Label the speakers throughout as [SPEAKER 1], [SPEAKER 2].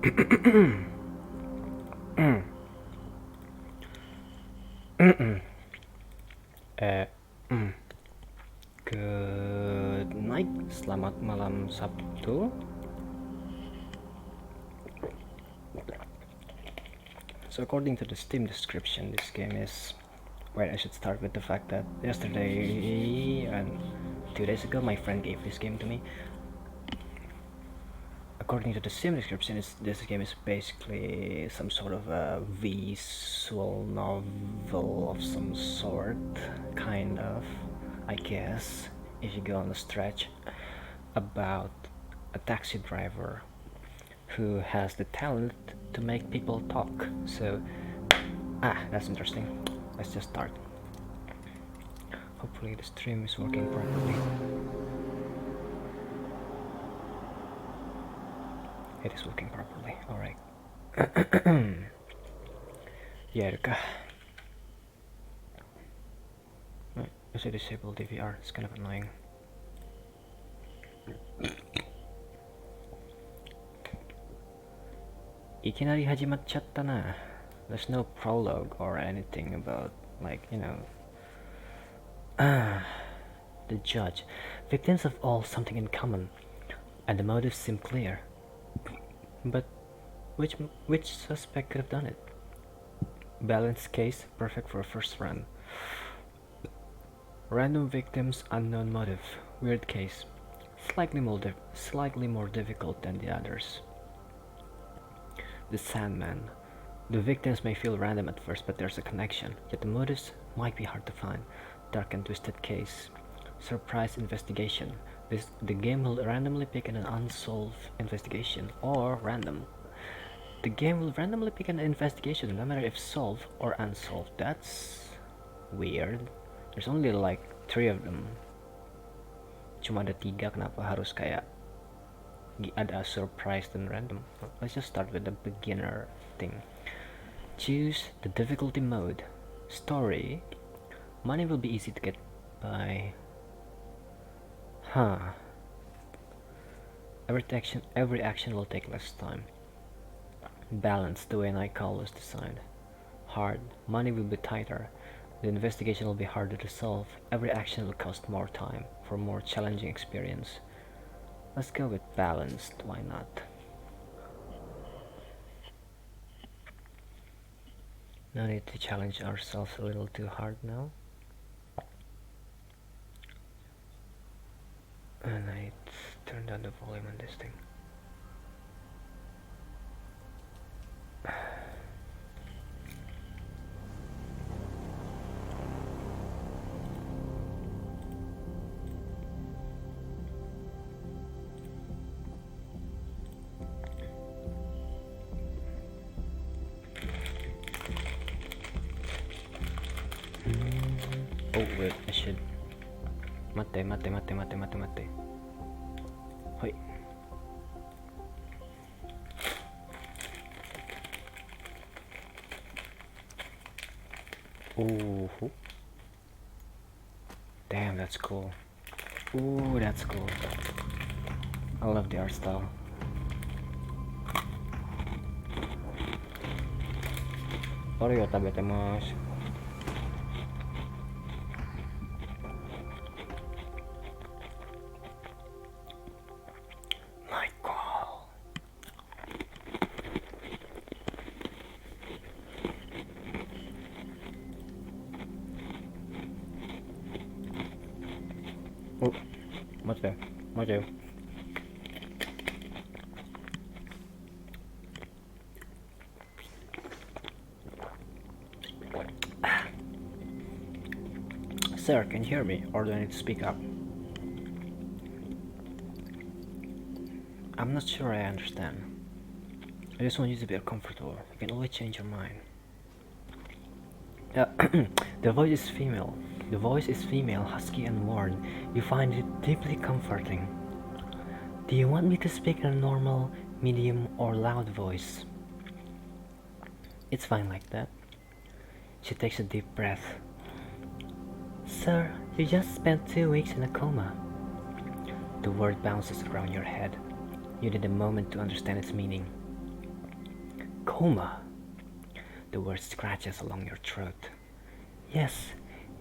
[SPEAKER 1] Eh, Good night, selamat malam Sabtu. So according to the Steam description, this game is... Wait, I should start with the fact that yesterday and 2 days ago my friend gave this game to me. According to the Steam description, this game is basically some sort of a visual novel of some sort, kind of, I guess, if you go on the stretch, about a taxi driver who has the talent to make people talk. So, that's interesting. Let's just start. Hopefully the stream is working properly. It is working properly, alright. Ya udah. I should disable DVR, it's kind of annoying. Ikinari hajimachatta na. There's no prologue or anything about, like, you know. The judge. Victims have all something in common, and the motives seem clear. But which suspect could have done it? Balanced case, perfect for a first run. Random victims, unknown motive. Weird case. Slightly more difficult than the others. The Sandman. The victims may feel random at first, but there's a connection. Yet the motives might be hard to find. Dark and twisted case. Surprise investigation. The game will randomly pick an unsolved investigation, or random. The game will randomly pick an investigation, no matter if solved or unsolved. That's weird. There's only like 3 of them. Cuma ada 3, kenapa harus kayak ada surprise dan random? Let's just start with the beginner thing. Choose the difficulty mode. Story. Money will be easy to get by. Every action will take less time. Balance, the way Nightcall was designed. Hard. Money will be tighter. The investigation will be harder to solve. Every action will cost more time for more challenging experience. Let's go with balanced, why not? No need to challenge ourselves a little too hard now. And I turn down the volume on this thing. Oh wait, I should... Mate. Hoi. Ooh. Damn, that's cool. Ooh, that's cool. I love the art style. Arigatou gozaimasu. Oh, maju. Sir, can you hear me, or do I need to speak up? I'm not sure I understand. I just want you to be comfortable. You can always change your mind. The voice is female. The voice is female, husky and worn. You find it deeply comforting. Do you want me to speak in a normal, medium, or loud voice? It's fine like that. She takes a deep breath. Sir, you just spent 2 weeks in a coma. The word bounces around your head. You need a moment to understand its meaning. Cuma. The word scratches along your throat. Yes,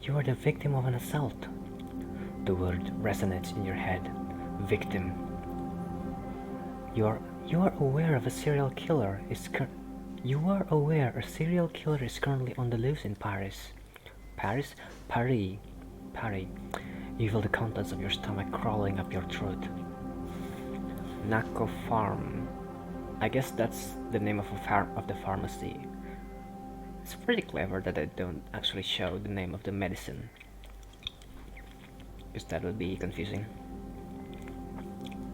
[SPEAKER 1] you are the victim of an assault. The word resonates in your head. Victim. You are aware of a serial killer is you are aware a serial killer is currently on the loose in Paris. Paris? Paris. Paris. You feel the contents of your stomach crawling up your throat. Naco Farm. I guess that's the name of the pharmacy. It's pretty clever that they don't actually show the name of the medicine, because that would be confusing.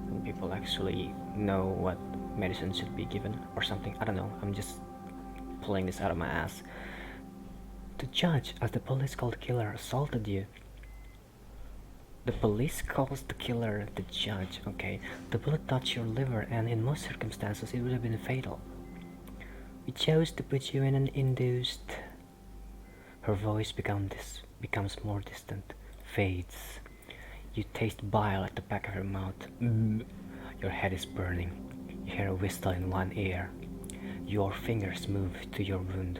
[SPEAKER 1] And people actually know what medicine should be given or something. I don't know. I'm just pulling this out of my ass. The judge, as the police called the killer, assaulted you. The police calls the killer the judge. Okay, the bullet touched your liver, and in most circumstances, it would have been fatal. We chose to put you in an induced. Her voice becomes more distant, fades. You taste bile at the back of your mouth. Your head is burning. You hear a whistle in one ear. Your fingers move to your wound.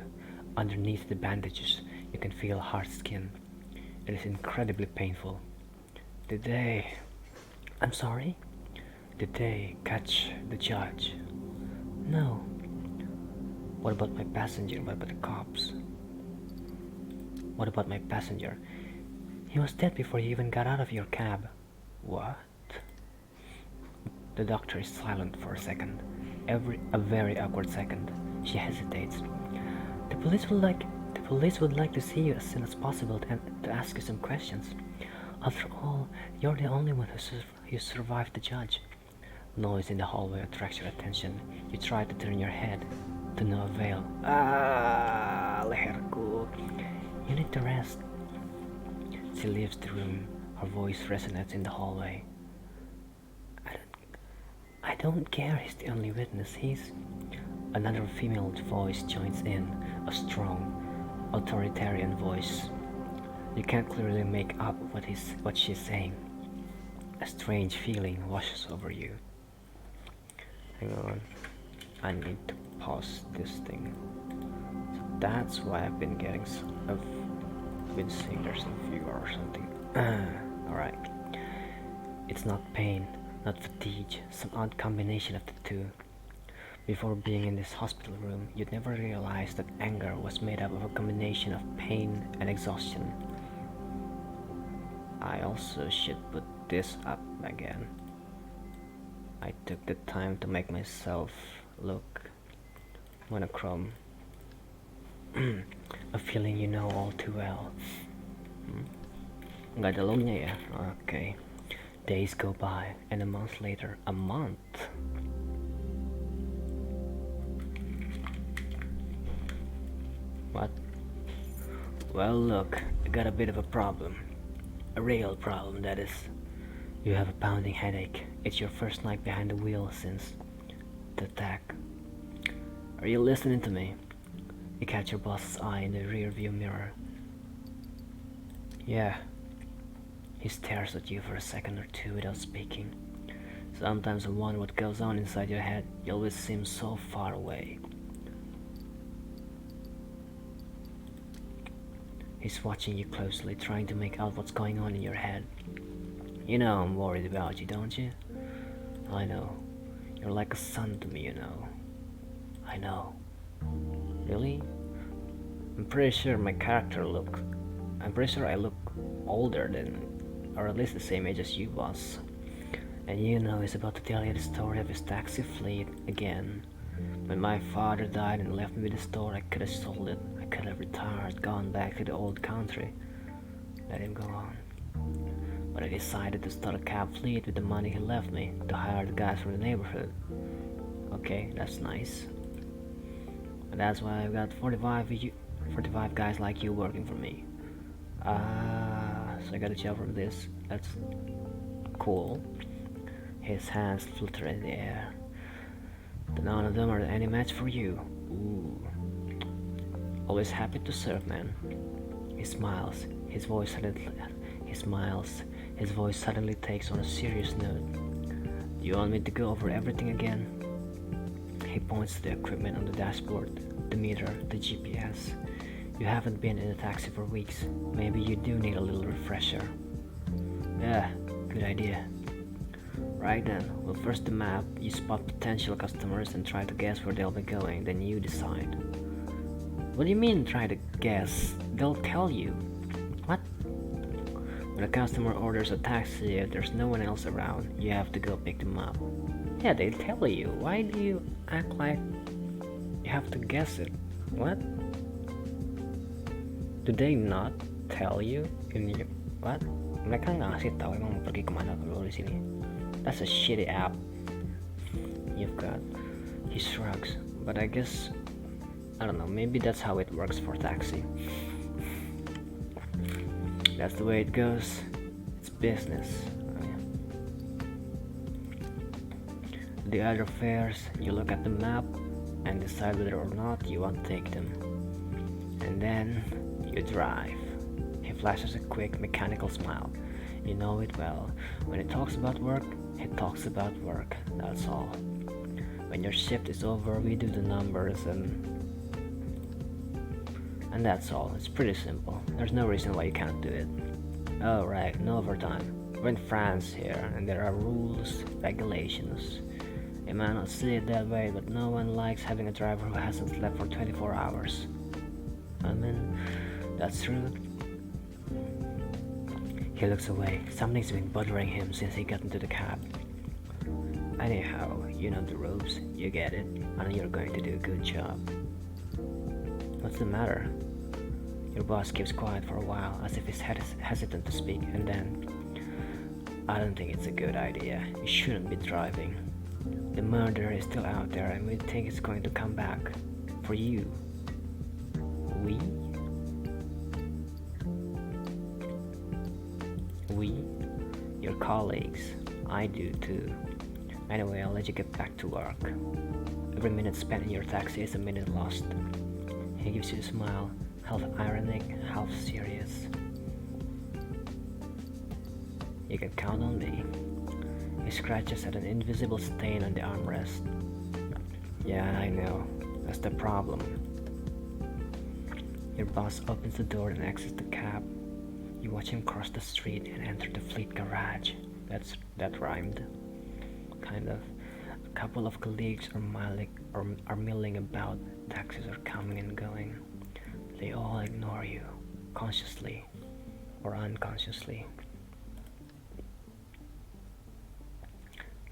[SPEAKER 1] Underneath the bandages, you can feel hard skin. It is incredibly painful. Did they... I'm sorry? Did they catch the judge? No. What about my passenger? What about the cops? What about my passenger? He was dead before you even got out of your cab. What? The doctor is silent for a second. A very awkward second. She hesitates. The police would like to see you as soon as possible and to ask you some questions. After all, you're the only one who survived the judge. Noise in the hallway attracts your attention. You try to turn your head, to no avail. Leherku. You need to rest. She leaves the room. Her voice resonates in the hallway. I don't care he's the only witness. Another female voice joins in, a strong, authoritarian voice. You can't clearly make up what she's saying. A strange feeling washes over you. Hang on. I need to pause this thing. So that's why I've been seeing there's some fever or something. Alright. It's not pain, not fatigue, some odd combination of the two. Before being in this hospital room, you'd never realized that anger was made up of a combination of pain and exhaustion. I also should put this up again. I took the time to make myself look monochrome. A feeling you know all too well. Nggak ada lognya ya? Okay. Days go by, and a month later, a month? What? Well, look, I got a bit of a problem. A real problem, that is. You have a pounding headache. It's your first night behind the wheel since the attack. Are you listening to me? You catch your boss's eye in the rearview mirror. Yeah. He stares at you for a second or two without speaking. Sometimes I wonder what goes on inside your head. You always seem so far away. He's watching you closely, trying to make out what's going on in your head. You know I'm worried about you, don't you? I know. You're like a son to me, you know. I know. Really? I'm pretty sure I look older than, or at least the same age as you was. And you know he's about to tell you the story of his taxi fleet again. When my father died and left me with the store, I could have sold it. I could have retired, gone back to the old country. Let him go on. But I decided to start a cab fleet with the money he left me, to hire the guys from the neighborhood. Okay, that's nice. And that's why I've got 45 guys like you working for me. So I got a job from this. That's cool. His hands flutter in the air. None of them are any match for you. Ooh. Always happy to serve, man. He smiles. His voice suddenly takes on a serious note. Do you want me to go over everything again? He points to the equipment on the dashboard, the meter, the GPS. You haven't been in a taxi for weeks. Maybe you do need a little refresher. Yeah, good idea. Right then, we'll first the map, you spot potential customers and try to guess where they'll be going, then you decide. What do you mean try to guess? They'll tell you. What? When a customer orders a taxi and there's no one else around, you have to go pick them up. Yeah, they tell you. Why do you act like you have to guess it? What? Do they not tell you in your... What? Mereka nggak ngasih tahu emang mau pergi kemana kalau di sini. That's a shitty app you've got. He shrugs, but I guess, I don't know, maybe that's how it works for taxi. That's the way it goes. It's business. Oh, yeah. The other fares, you look at the map and decide whether or not you want to take them. And then you drive. He flashes a quick mechanical smile. You know it well. When he talks about work, he talks about work. That's all. When your shift is over, we do the numbers and that's all. It's pretty simple. There's no reason why you can't do it. Oh right, no overtime. We're in France here, and there are rules, regulations. You might not see it that way, but no one likes having a driver who hasn't slept for 24 hours. I mean, that's true. He looks away. Something's been bothering him since he got into the cab. Anyhow, you know the ropes. You get it. I know you're going to do a good job. What's the matter? Your boss keeps quiet for a while, as if he's hesitant to speak, and then... I don't think it's a good idea. You shouldn't be driving. The murderer is still out there, and we think it's going to come back. For you. We? We? Your colleagues. I do too. Anyway, I'll let you get back to work. Every minute spent in your taxi is a minute lost. He gives you a smile, half ironic, half serious. You can count on me. He scratches at an invisible stain on the armrest. Yeah, I know. That's the problem. Your boss opens the door and exits the cab. You watch him cross the street and enter the fleet garage. That rhymed. Kind of. A couple of colleagues are milling about. Taxis are coming and going. They all ignore you, consciously or unconsciously.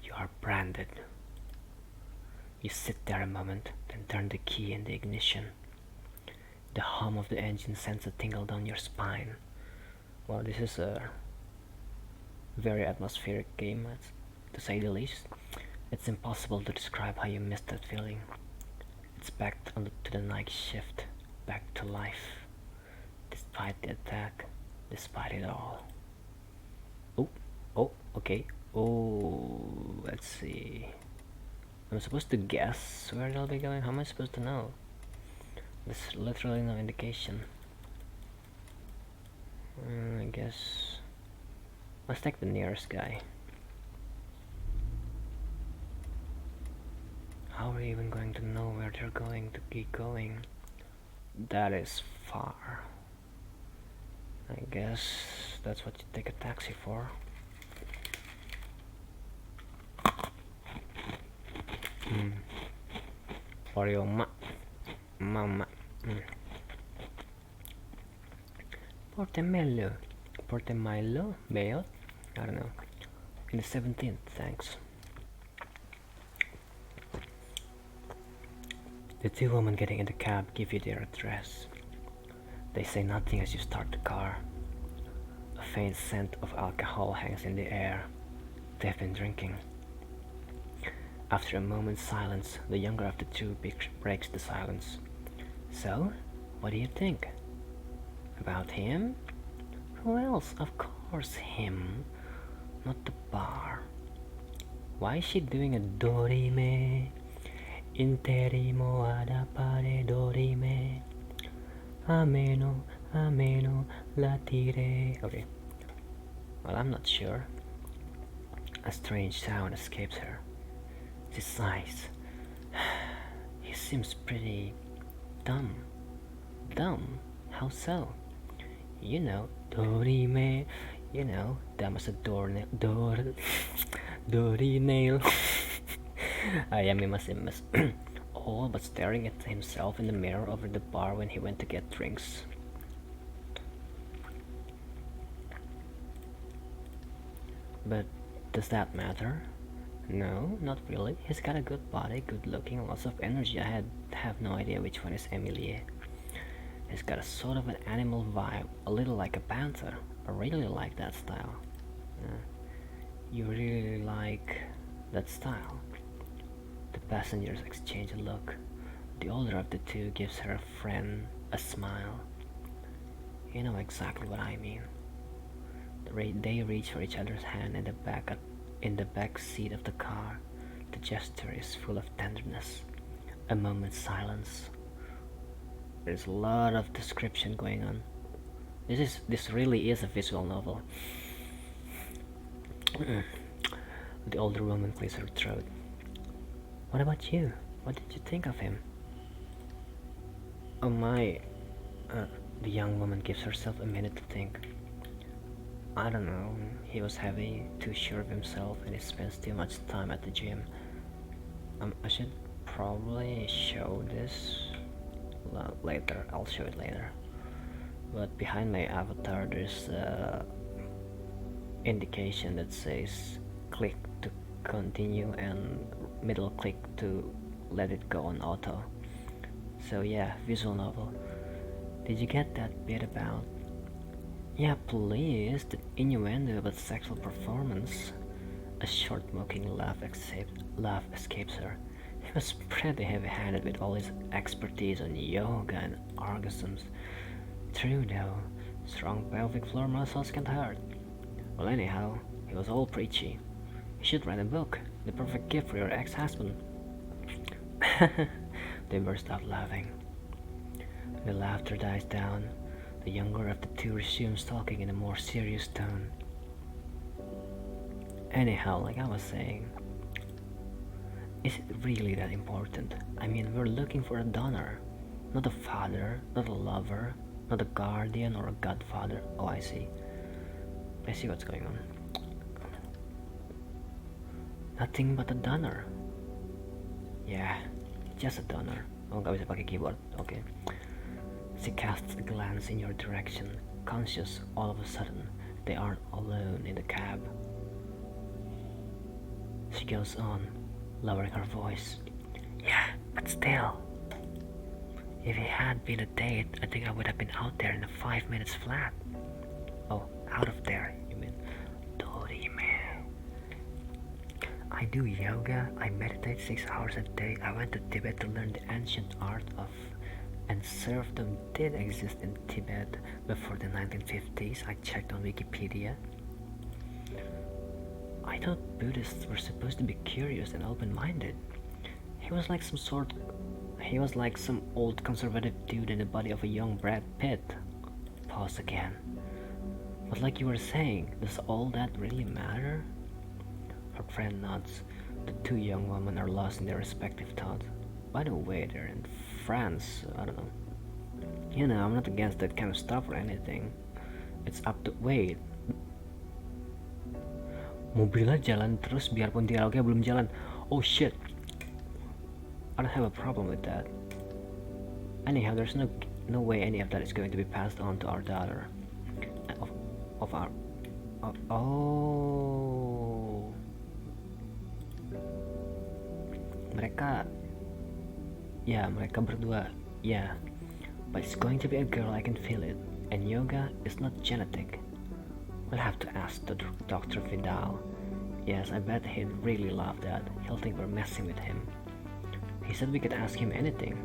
[SPEAKER 1] You are branded. You sit there a moment, then turn the key in the ignition. The hum of the engine sends a tingle down your spine. Well, this is a very atmospheric game, to say the least. It's impossible to describe how you missed that feeling. It's back to the night shift, back to life. Despite the attack, despite it all. Oh, okay. Oh, let's see. I'm supposed to guess where they'll be going? How am I supposed to know? There's literally no indication. I guess... let's take the nearest guy. How are we even going to know where they're going to keep going? That is far. I guess that's what you take a taxi for. Or your mama. Portemelo? Bail? I don't know. In the 17th, thanks. The two women getting in the cab give you their address. They say nothing as you start the car. A faint scent of alcohol hangs in the air. They've been drinking. After a moment's silence, the younger of the two breaks the silence. So, what do you think? About him? Who else? Of course him. Not the bar. Why is she doing a dorime? Interimo ad appare dorime. Ameno, latire. Okay. Well, I'm not sure. A strange sound escapes her. She sighs. seems pretty dumb. Dumb? How so? You know, Dorime. You know, dumb as a Dory nail. Ayamimasimmas. All but staring at himself in the mirror over the bar when he went to get drinks. But does that matter? No, not really. He's got a good body, good looking, lots of energy. I have no idea which one is Emilie. He's got a sort of an animal vibe, a little like a panther. I really like that style. You really like that style? The passengers exchange a look. The older of the two gives her friend a smile. You know exactly what I mean. They reach for each other's hand in the back seat of the car. The gesture is full of tenderness. A moment's silence. There's a lot of description going on. This really is a visual novel. The older woman clears her throat. What about you? What did you think of him? Oh my... the young woman gives herself a minute to think. I don't know, he was heavy, too sure of himself, and he spends too much time at the gym. I should probably show this later. I'll show it later. But behind my avatar there's indication that says click to continue and middle click to let it go on auto. So yeah, visual novel. Did you get that bit about? Yeah, please, the innuendo about sexual performance. A short mocking laugh escapes her. He was pretty heavy-handed with all his expertise on yoga and orgasms. True though, strong pelvic floor muscles can't hurt. Well anyhow, he was all preachy. You should write a book, the perfect gift for your ex-husband. They burst out laughing. The laughter dies down. The younger of the two resumes talking in a more serious tone. Anyhow, like I was saying, is it really that important? I mean, we're looking for a donor, not a father, not a lover, not a guardian or a godfather. Oh, I see. I see what's going on. Nothing but a donor. Yeah, just a donor. Oh, nggak bisa pakai keyboard. Okay. She casts a glance in your direction, conscious all of a sudden they aren't alone in the cab. She goes on, lowering her voice. Yeah, but still. If it had been a date, I think I would have been out there in a 5 minutes flat. Oh, out of there, you mean? Dorime. I do yoga, I meditate 6 hours a day, I went to Tibet to learn the ancient art of... And serfdom did exist in Tibet before the 1950s, I checked on Wikipedia. I thought Buddhists were supposed to be curious and open-minded. He was like some old conservative dude in the body of a young Brad Pitt. Pause again. But like you were saying, does all that really matter? Her friend nods. The two young women are lost in their respective thoughts. By the way, they're in France, I don't know. You know, I'm not against that kind of stuff or anything. It's up to... Wait. Mobilnya jalan terus biarpun dialognya belum jalan. Oh shit. I don't have a problem with that. Anyhow, there's no way any of that is going to be passed on to our daughter. Oh. Mereka berdua, yeah. But it's going to be a girl, I can feel it. And yoga is not genetic. We'll have to ask Dr. Vidal. Yes, I bet he'd really love that. He'll think we're messing with him. He said we could ask him anything.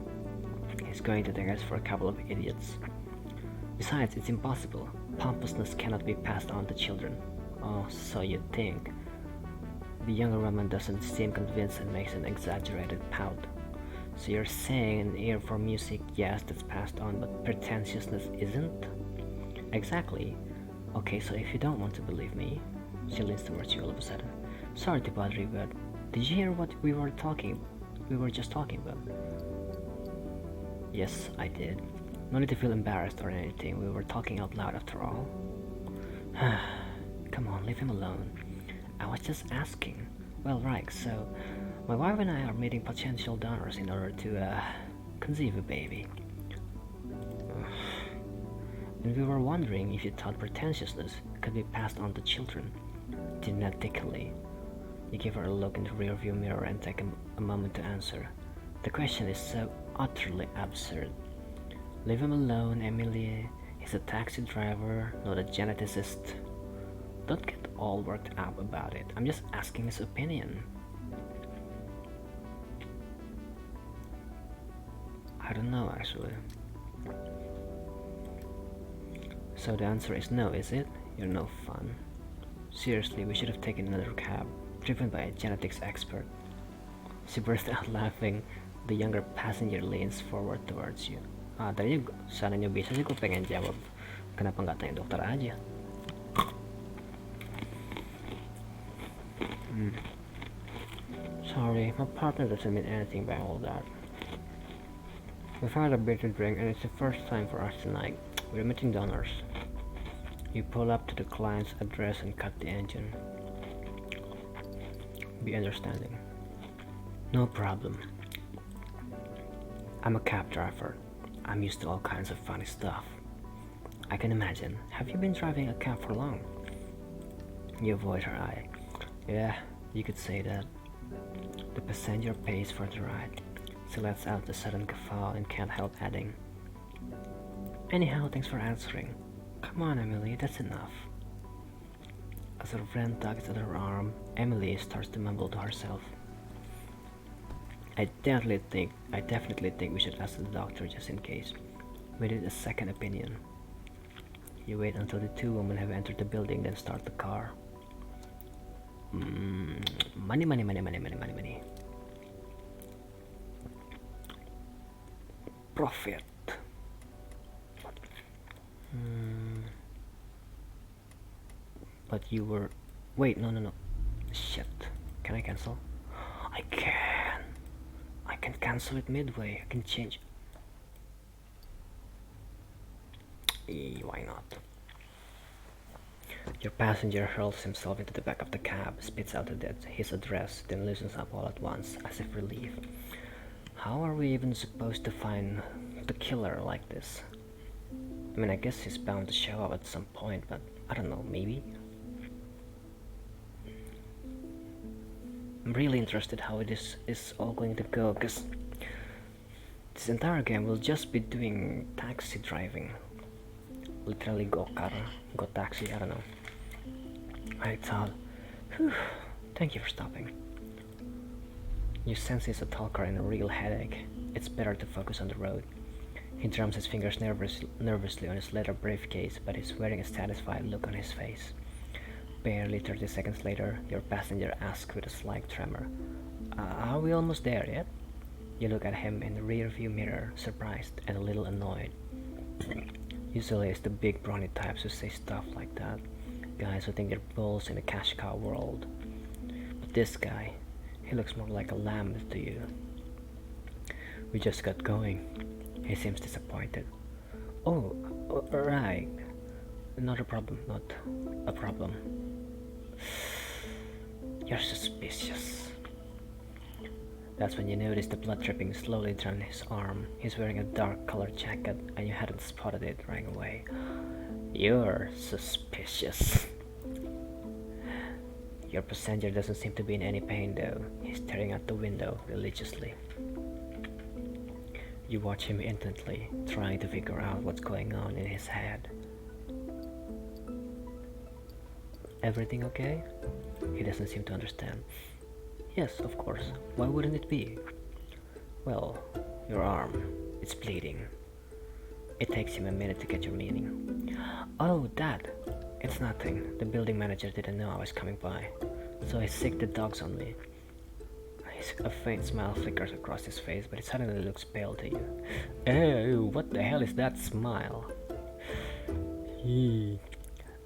[SPEAKER 1] He's going to take us for a couple of idiots. Besides, it's impossible. Pompousness cannot be passed on to children. Oh, so you think. The younger woman doesn't seem convinced and makes an exaggerated pout. So you're saying an ear for music, yes, that's passed on, but pretentiousness isn't? Exactly. Okay, so if you don't want to believe me, she leans towards you all of a sudden. Sorry to bother you, but did you hear what we were just talking about? Yes, I did. No need to feel embarrassed or anything. We were talking out loud after all. Come on, leave him alone. I was just asking. Well, right, so my wife and I are meeting potential donors in order to conceive a baby. And we were wondering if you thought pretentiousness could be passed on to children genetically. You give her a look in the rearview mirror and take a moment to answer. The question is so utterly absurd. Leave him alone, Emily. He's a taxi driver, not a geneticist. Don't get all worked up about it. I'm just asking his opinion. I don't know, actually. So the answer is no, is it? You're no fun. Seriously, we should have taken another cab, driven by a genetics expert. She burst out laughing. The younger passenger leans forward towards you. Tadinya seandainya bisa sih gue pengen jawab, kenapa nggak tanya dokter aja? Sorry, my partner doesn't mean anything by all that. We've had a bit to drink and it's the first time for us tonight. We're meeting donors. You pull up to the client's address and cut the engine. Be understanding. No problem. I'm a cab driver. I'm used to all kinds of funny stuff. I can imagine. Have you been driving a cab for long? You avoid her eye. Yeah, you could say that. The passenger pays for the ride. She lets out a sudden guffaw and can't help adding. Anyhow, thanks for answering. Come on, Emily, that's enough. As her friend tugs at her arm, Emily starts to mumble to herself. I definitely think we should ask the doctor just in case. We need a second opinion. You wait until the two women have entered the building, then start the car. Money. Profit. But you were... Wait, no. Shit. Can I cancel? I can cancel it midway. I can change. Why not? Your passenger hurls himself into the back of the cab, spits out his address, then loosens up all at once, as if relieved. How are we even supposed to find the killer like this? I mean, I guess he's bound to show up at some point, but I don't know, maybe? I'm really interested how this is all going to go, because this entire game will just be doing taxi driving. Literally go taxi, I don't know. I thought, thank you for stopping. You sense he's a talker and a real headache. It's better to focus on the road. He drums his fingers nervously on his leather briefcase, but he's wearing a satisfied look on his face. Barely 30 seconds later, your passenger asks with a slight tremor, are we almost there yet? You look at him in the rear-view mirror, surprised and a little annoyed. Usually it's the big brawny types who say stuff like that, guys who think they're bulls in the cash cow world. But this guy, he looks more like a lamb to you. We just got going. He seems disappointed. Oh, right. Not a problem. You're suspicious. That's when you notice the blood dripping slowly down his arm. He's wearing a dark colored jacket and you hadn't spotted it right away. You're suspicious. Your passenger doesn't seem to be in any pain though. He's staring out the window religiously. You watch him intently, trying to figure out what's going on in his head. Everything okay? He doesn't seem to understand. Yes, of course. Why wouldn't it be? Well, your arm. It's bleeding. It takes him a minute to get your meaning. Oh, that! It's nothing. The building manager didn't know I was coming by, so he sicked the dogs on me. A faint smile flickers across his face, but he suddenly looks pale to you. Oh, what the hell is that smile?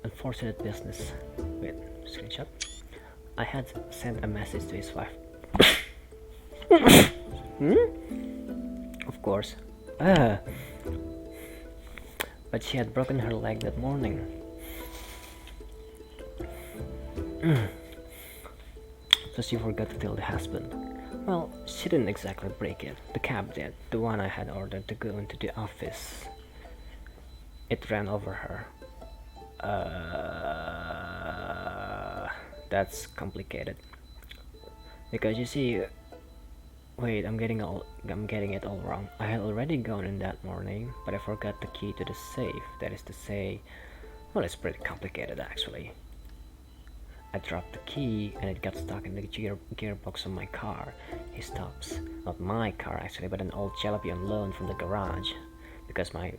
[SPEAKER 1] Unfortunate business. Wait, screenshot. I had sent a message to his wife. Of course, Ah, but she had broken her leg that morning. So she forgot to tell the husband. Well, she didn't exactly break it. The cab did, the one I had ordered to go into the office. It ran over her. That's complicated. Because you see, wait, I'm getting it all wrong. I had already gone in that morning, but I forgot the key to the safe. That is to say, well, it's pretty complicated actually. I dropped the key and it got stuck in the gearbox of my car. He stops. Not my car actually, but an old jalopy on loan from the garage. Because my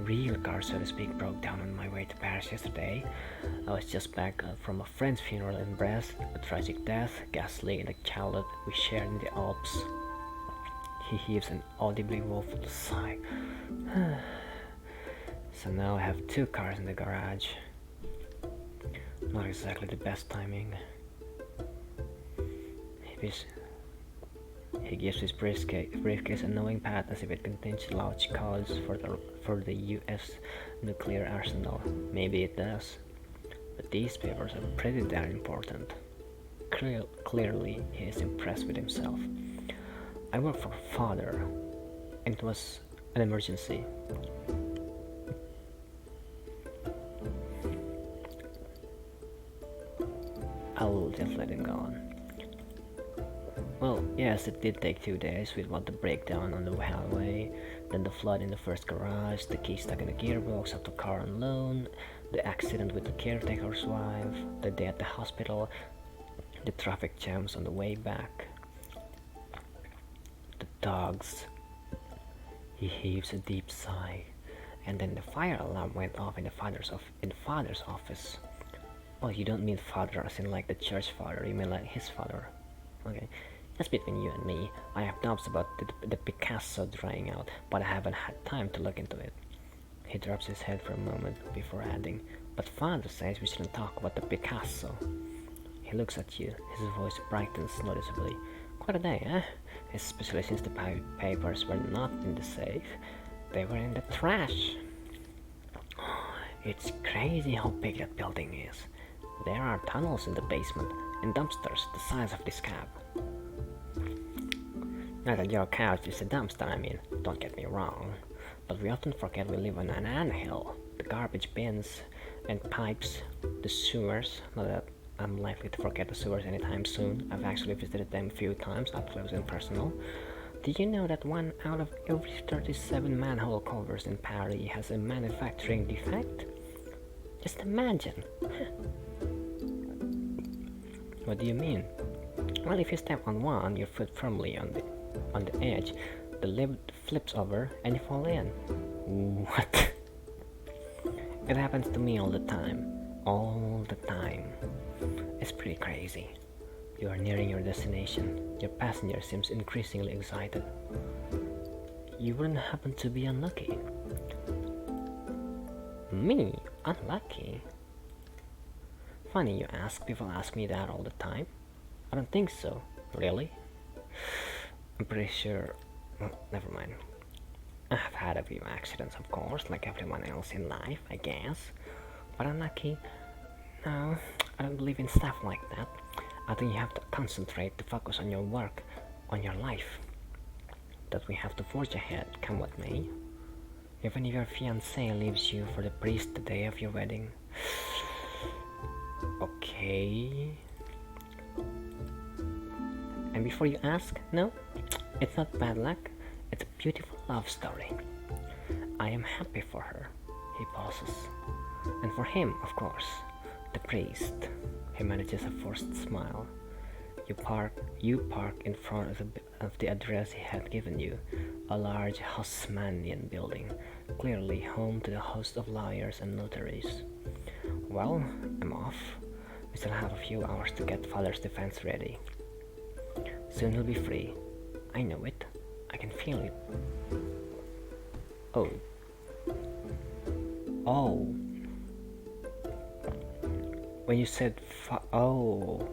[SPEAKER 1] real car, so to speak, broke down on my way to Paris yesterday. I was just back from a friend's funeral in Brest, a tragic death, gas leak in the childhood we shared in the Alps. He heaves an audibly woeful sigh. So now I have two cars in the garage. Not exactly the best timing. He gives his briefcase a knowing pat as if it contains large codes for the US nuclear arsenal. Maybe it does. But these papers are pretty damn important. Clearly, he is impressed with himself. I work for father, and it was an emergency. I'll just let him go on. Well, yes, it did take 2 days with what the breakdown on the highway, then the flood in the first garage, the key stuck in the gearbox of the car on loan, the accident with the caretaker's wife, the day at the hospital, the traffic jams on the way back, the dogs. He heaves a deep sigh, and then the fire alarm went off in the father's office. Well, you don't mean father as in like the church father, you mean like his father. Okay, just between you and me, I have doubts about the Picasso drying out, but I haven't had time to look into it. He drops his head for a moment before adding, but father says we shouldn't talk about the Picasso. He looks at you, his voice brightens noticeably. Quite a day, eh? Especially since the papers were not in the safe, they were in the trash. It's crazy how big that building is. There are tunnels in the basement and dumpsters the size of this cab. Not that your couch is a dumpster, I mean, don't get me wrong. But we often forget we live on an anthill. The garbage bins and pipes, the sewers. Not that I'm likely to forget the sewers anytime soon. I've actually visited them a few times, up close and personal. Did you know that 1 out of every 37 manhole covers in Paris has a manufacturing defect? Just imagine. What do you mean? Well, if you step on one, your foot firmly on the edge, the lid flips over and you fall in. What? It happens to me all the time. All the time. It's pretty crazy. You are nearing your destination. Your passenger seems increasingly excited. You wouldn't happen to be unlucky. Me? Unlucky? Funny you ask. People ask me that all the time. I don't think so. Really? I'm pretty sure. Well, never mind. I have had a few accidents, of course, like everyone else in life, I guess. But unlucky? No, I don't believe in stuff like that. I think you have to concentrate to focus on your work, on your life. That we have to forge ahead, come what may. Even if your fiancé leaves you for the priest the day of your wedding. Okay. And before you ask, no, it's not bad luck. It's a beautiful love story. I am happy for her. He pauses. And for him, of course, the priest. He manages a forced smile. You park in front of the address he had given you, a large Haussmannian building, clearly home to the host of lawyers and notaries. Well, I'm off. We still have a few hours to get father's defense ready. Soon he'll be free. I know it. I can feel it. Oh. Oh. When you said oh.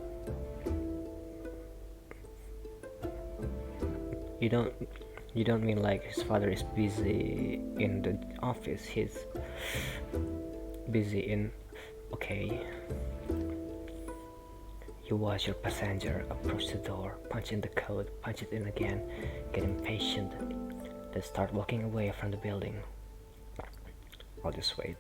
[SPEAKER 1] You You don't mean like his father is busy in the office, he's busy in... Okay. You watch your passenger approach the door, punch in the code, punch it in again, get impatient, then start walking away from the building. I'll just wait.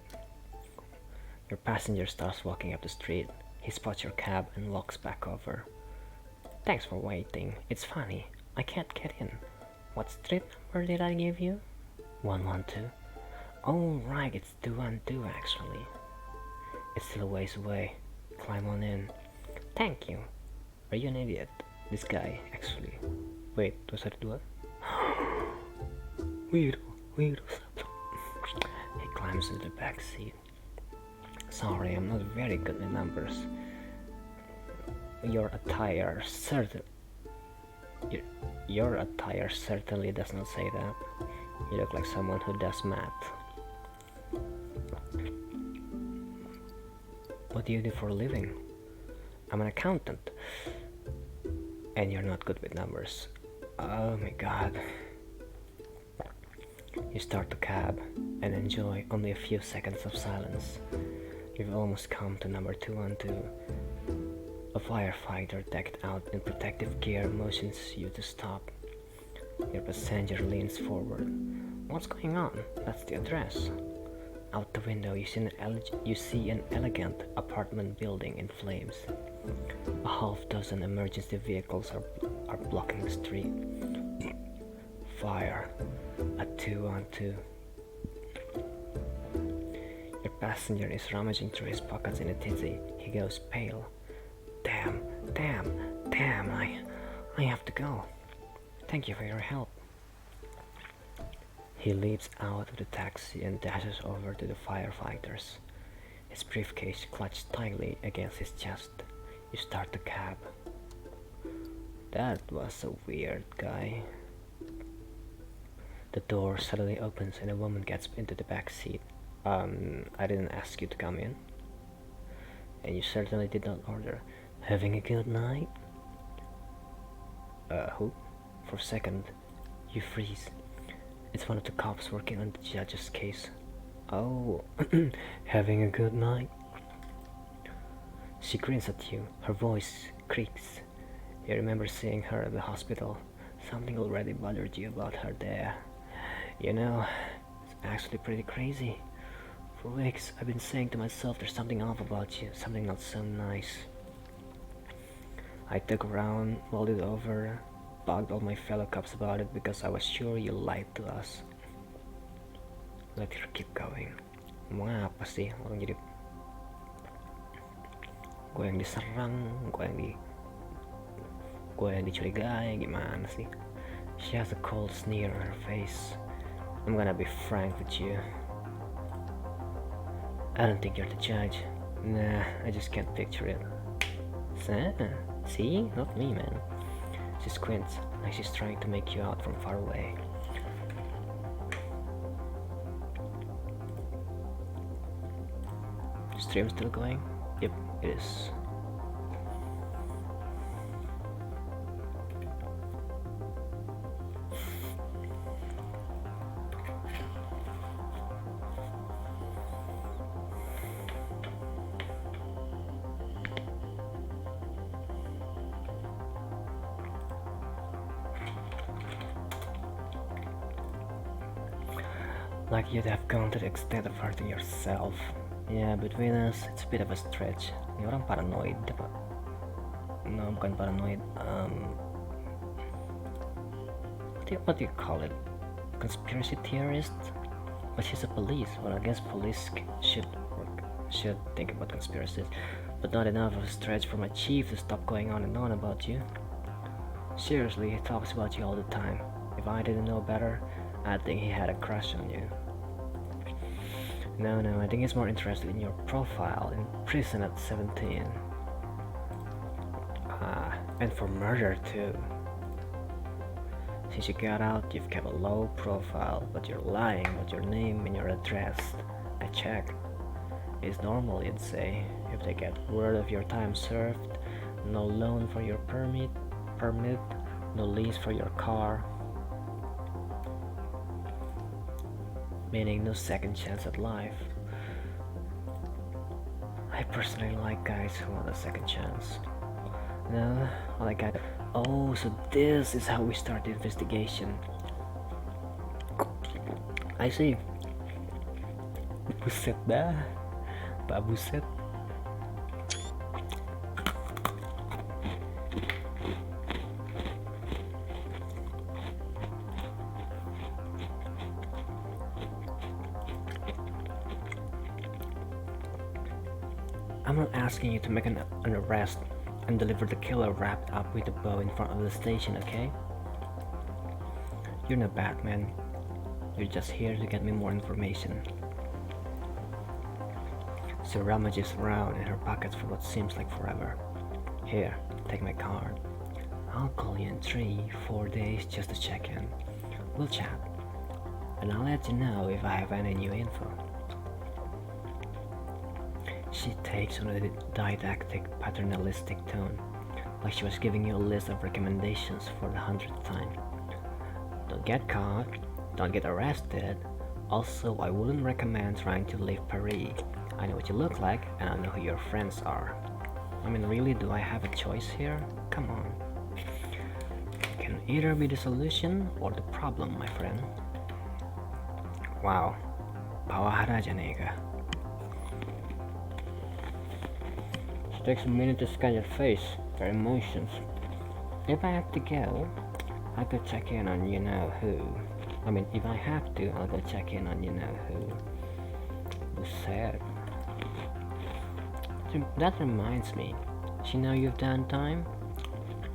[SPEAKER 1] Your passenger starts walking up the street. He spots your cab and walks back over. Thanks for waiting. It's funny, I can't get in. What street number did I give you? 112. Oh right, it's 212 actually. It's still a ways away. Climb on in. Thank you. Are you an idiot? This guy, actually. Wait, was that dua? Weirdo. He climbs into the back seat. Sorry, I'm not very good with numbers. Your attire certainly does not say that. You look like someone who does math. What do you do for a living? I'm an accountant. And you're not good with numbers. Oh my god. You start the cab and enjoy only a few seconds of silence. You've almost come to number 212. A firefighter decked out in protective gear motions you to stop. Your passenger leans forward. What's going on? That's the address. Out the window you see an elegant apartment building in flames. A half dozen emergency vehicles are blocking the street. Fire at 212. Your passenger is rummaging through his pockets in a tizzy. He goes pale. Damn, I have to go. Thank you for your help. He leaps out of the taxi and dashes over to the firefighters. His briefcase clutched tightly against his chest. You start the cab. That was a weird guy. The door suddenly opens and a woman gets into the back seat. I didn't ask you to come in. And you certainly did not order. Having a good night? Who? For a second, you freeze. It's one of the cops working on the judge's case. Oh, having a good night? She grins at you. Her voice creaks. You remember seeing her at the hospital. Something already bothered you about her there. You know, it's actually pretty crazy. For weeks, I've been saying to myself there's something off about you, something not so nice. I took around, rolled it over, bugged all my fellow cops about it because I was sure you lied to us. Let her keep going. Mau apa sih orang jadi gue yang diserang, gue yang dicurigai, gimana sih? She has a cold sneer on her face. I'm gonna be frank with you. I don't think you're the judge. Nah, I just can't picture it. See? Not me, man. She squints, like she's trying to make you out from far away. Stream still going? Yep, it is. Like you'd have gone to the extent of hurting yourself. Yeah, between us, it's a bit of a stretch. Ini orang paranoid, apa? No, bukan paranoid. What do you call it? Conspiracy theorist? But she's a police. Well, I guess police should think about conspiracies. But not enough of a stretch for my chief to stop going on and on about you. Seriously, he talks about you all the time. If I didn't know better, I think he had a crush on you. No, I think he's more interested in your profile in prison at 17. And for murder too. Since you got out, you've kept a low profile, but you're lying about your name and your address. I checked. It's normal, you'd say, if they get word of your time served, no loan for your permit, no lease for your car. meaning no second chance at life. I personally like guys who want a second chance. No, I like guys. Oh, so this is how we start the investigation. I see. Buset dah, Pak Buset. I'm not asking you to make an arrest and deliver the killer wrapped up with a bow in front of the station, okay? You're not Batman. You're just here to get me more information. She rummages around in her pockets for what seems like forever. Here, take my card. I'll call you in 3-4 days just to check in. We'll chat. And I'll let you know if I have any new info. She takes on a didactic, paternalistic tone, like she was giving you a list of recommendations for the 100th time. Don't get caught, don't get arrested. Also, I wouldn't recommend trying to leave Paris. I know what you look like, and I know who your friends are. I mean, really, do I have a choice here? Come on. It can either be the solution or the problem, my friend. Wow, bawahan aja nih, Kak. It takes a minute to scan your face, your emotions. If I have to go, I'll go check in on you know who. I mean, if I have to, I'll go check in on you know who. Who's sad. That reminds me. She know you've done time?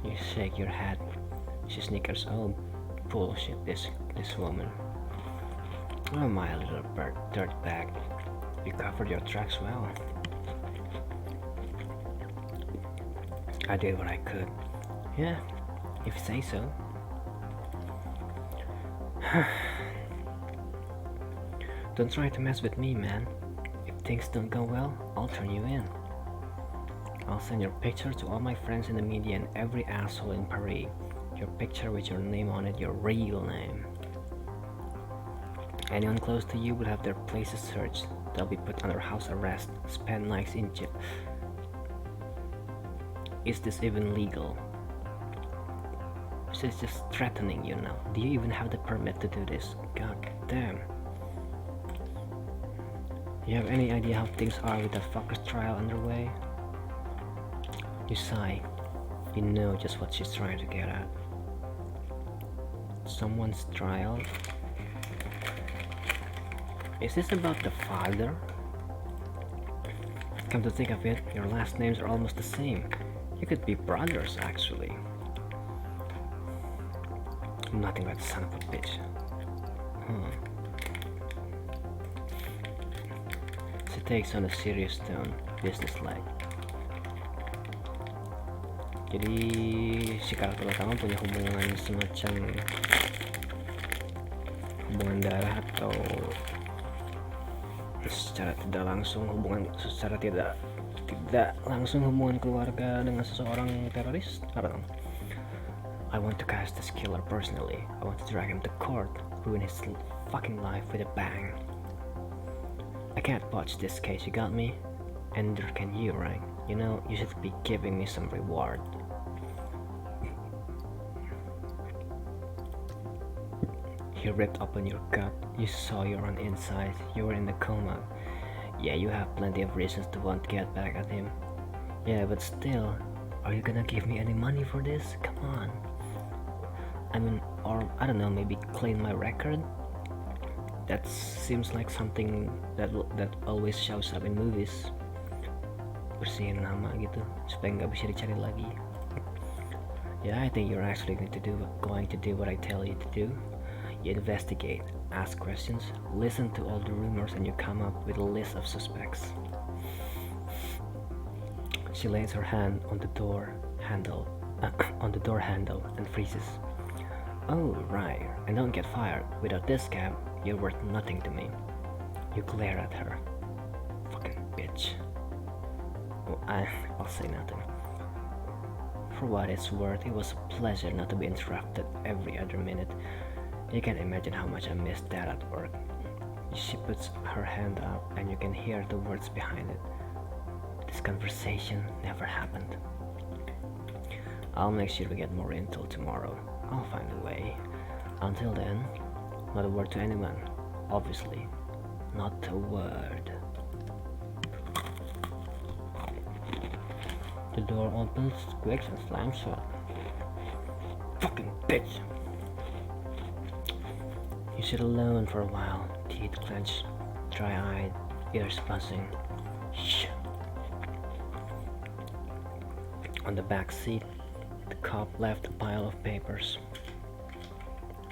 [SPEAKER 1] You shake your head. She snickers. Oh, bullshit, this woman. Oh, my little dirtbag. You covered your tracks well. I did what I could. Yeah, if you say so. Don't try to mess with me, man. If things don't go well, I'll turn you in. I'll send your picture to all my friends in the media and every asshole in Paris. Your picture with your name on it, your real name. Anyone close to you will have their places searched. They'll be put under house arrest, spend nights in jail. Is this even legal? She's just threatening you now. Do you even have the permit to do this? God damn. You have any idea how things are with that fucker's trial underway? You sigh. You know just what she's trying to get at. Someone's trial? Is this about the father? Come to think of it, your last names are almost the same. You could be brothers, actually. Nothing but son of a bitch. She takes on a serious tone, businesslike. Jadi si karakter utama punya hubungan semacam hubungan darah atau secara tidak langsung hubungan secara tidak langsung hubungan keluarga dengan seseorang teroris. I don't know. I want to catch this killer personally. I want to drag him to court, ruin his fucking life with a bang. I can't watch this case, you got me? And neither can you, right? You know, you should be giving me some reward. He ripped open your gut. You saw your own inside. You were in the coma. Yeah, you have plenty of reasons to want to get back at him. Yeah, but still, are you gonna give me any money for this? Come on. I mean, or I don't know, maybe clean my record? That seems like something that always shows up in movies. Bersihin nama gitu, supaya nggak bisa dicari lagi. Yeah, I think you're actually going to do what I tell you to do. You investigate, ask questions, listen to all the rumors, and you come up with a list of suspects. She lays her hand on the door handle, and freezes. Oh, right, and don't get fired. Without this cab, you're worth nothing to me. You glare at her. Fucking bitch. Oh, I'll say nothing. For what it's worth, it was a pleasure not to be interrupted every other minute. You can't imagine how much I missed that at work. She puts her hand up and you can hear the words behind it. This conversation never happened. I'll make sure we get more intel tomorrow. I'll find a way. Until then, not a word to anyone. Obviously, not a word. The door opens, squeaks, and slams shut. Fucking bitch! You sit alone for a while, teeth clenched, dry-eyed, ears buzzing. Shh. On the back seat, the cop left a pile of papers.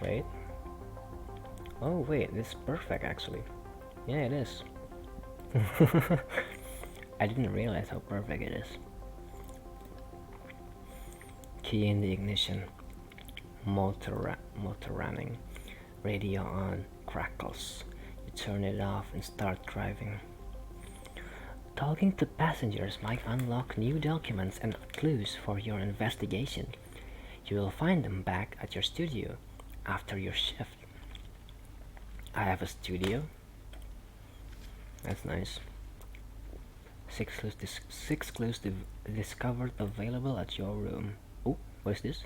[SPEAKER 1] Wait. Oh wait, this is perfect actually. Yeah, it is. I didn't realize how perfect it is. Key in the ignition. Motor running. Radio on. Crackles. You turn it off and start driving. Talking to passengers might unlock new documents and clues for your investigation. You will find them back at your studio after your shift. I have a studio. That's nice. Six clues discovered available at your room. Oh, what is this?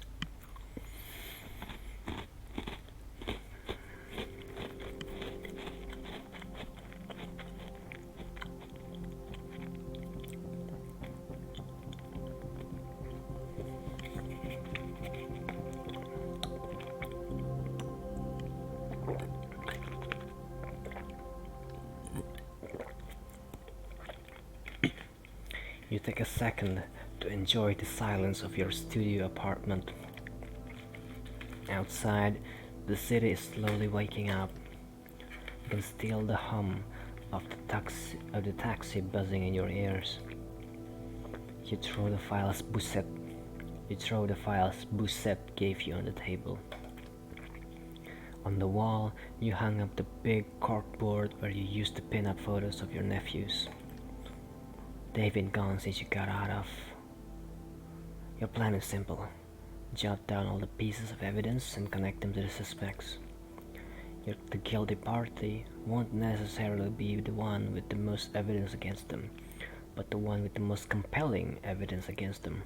[SPEAKER 1] You take a second to enjoy the silence of your studio apartment. Outside, the city is slowly waking up. You can still the hum of the taxi buzzing in your ears. You throw the files Busette gave you on the table. On the wall, you hung up the big corkboard where you used to pin up photos of your nephews. They've been gone since you got out of. Your plan is simple. Jot down all the pieces of evidence and connect them to the suspects. The guilty party won't necessarily be the one with the most evidence against them, but the one with the most compelling evidence against them.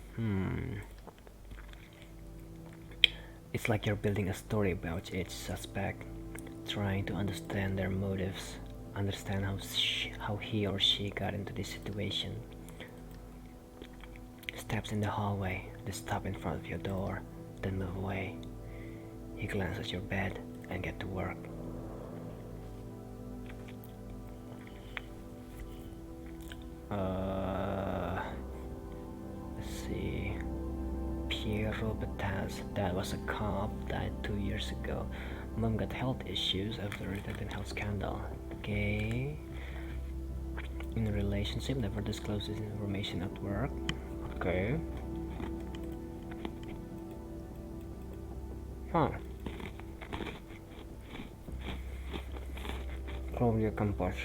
[SPEAKER 1] It's like you're building a story about each suspect, trying to understand their motives, understand how he or she got into this situation. Steps in the hallway, they stop in front of your door, then move away. You glance at your bed and get to work. Let's see. Piero Betaz, dad was a cop, died 2 years ago. Mom got health issues after a death in health scandal. Okay. In a relationship, never discloses information at work. Okay. Huh. Claudia Campos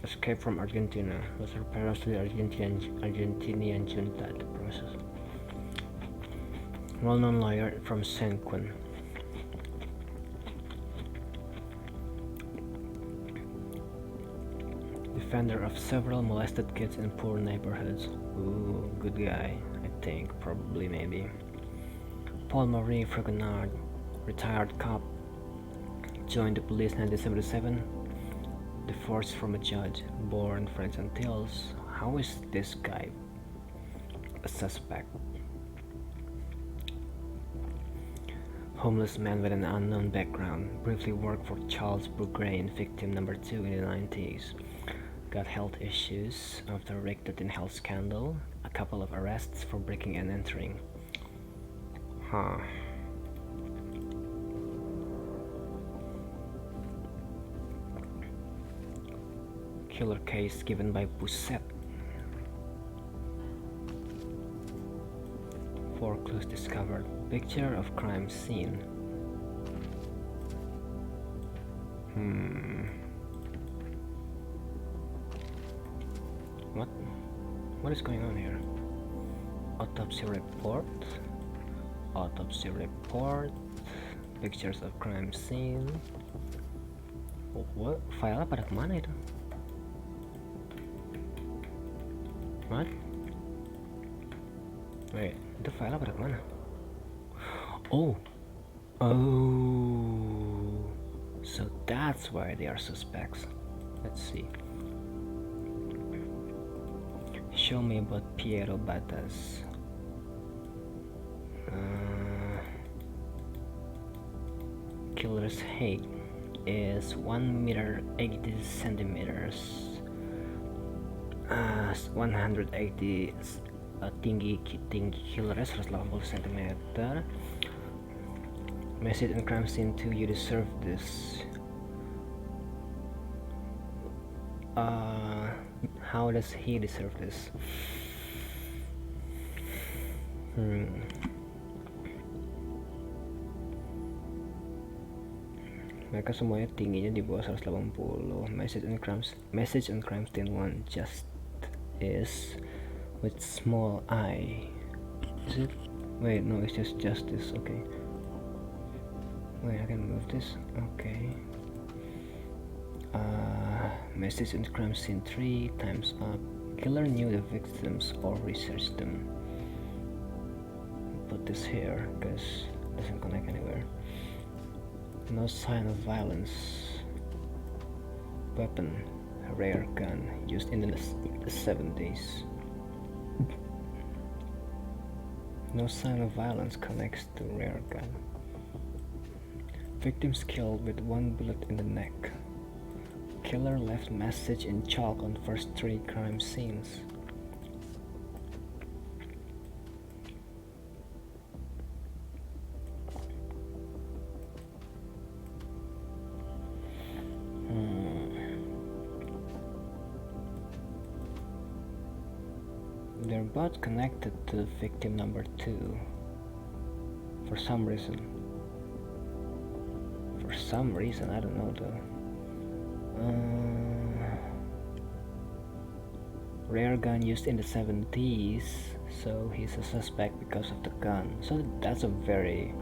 [SPEAKER 1] escaped from Argentina, with her parents to the Argentinian junta at the process. Well-known lawyer from San Juan. Defender of several molested kids in poor neighborhoods. Ooh, good guy, I think, probably, maybe. Paul-Marie Fragonard, retired cop, joined the police in 1977, divorced from a judge, born French Antilles. How is this guy a suspect? Homeless man with an unknown background, briefly worked for Charles Bourgrain, victim number 2 in the 90s. Got health issues after rigged in health scandal, a couple of arrests for breaking and entering. Huh. Killer case given by Busette. 4 clues discovered. Picture of crime scene. What is going on here? Autopsy report. Autopsy report. Pictures of crime scene. Oh, what? Filenya pada kemana itu? What? Wait, itu filenya pada kemana? Oh, oh, so that's why they are suspects. Let's see. Show me about Piero Batas. Killer's height is 1 meter 80 centimeters. 180 tinggi killernya 180 cm. Message and crime scene 2, you deserve this. How does he deserve this? Mereka semuanya tingginya di bawah 180. Message and crime scene 1 just is with small I. Is it? Wait, no, it's just justice. Okay. Wait, I can move this. Okay. Message and crime scene 3, times up. Killer knew the victims or researched them. Put this here because it doesn't connect anywhere. No sign of violence. Weapon, a rare gun used in the 70s. No sign of violence connects to rare gun. Victims killed with 1 bullet in the neck. Killer left message in chalk on first 3 crime scenes. They're both connected to victim number 2 for some reason. I don't know though. Rare gun used in the 70s, so he's a suspect because of the gun. So that's a very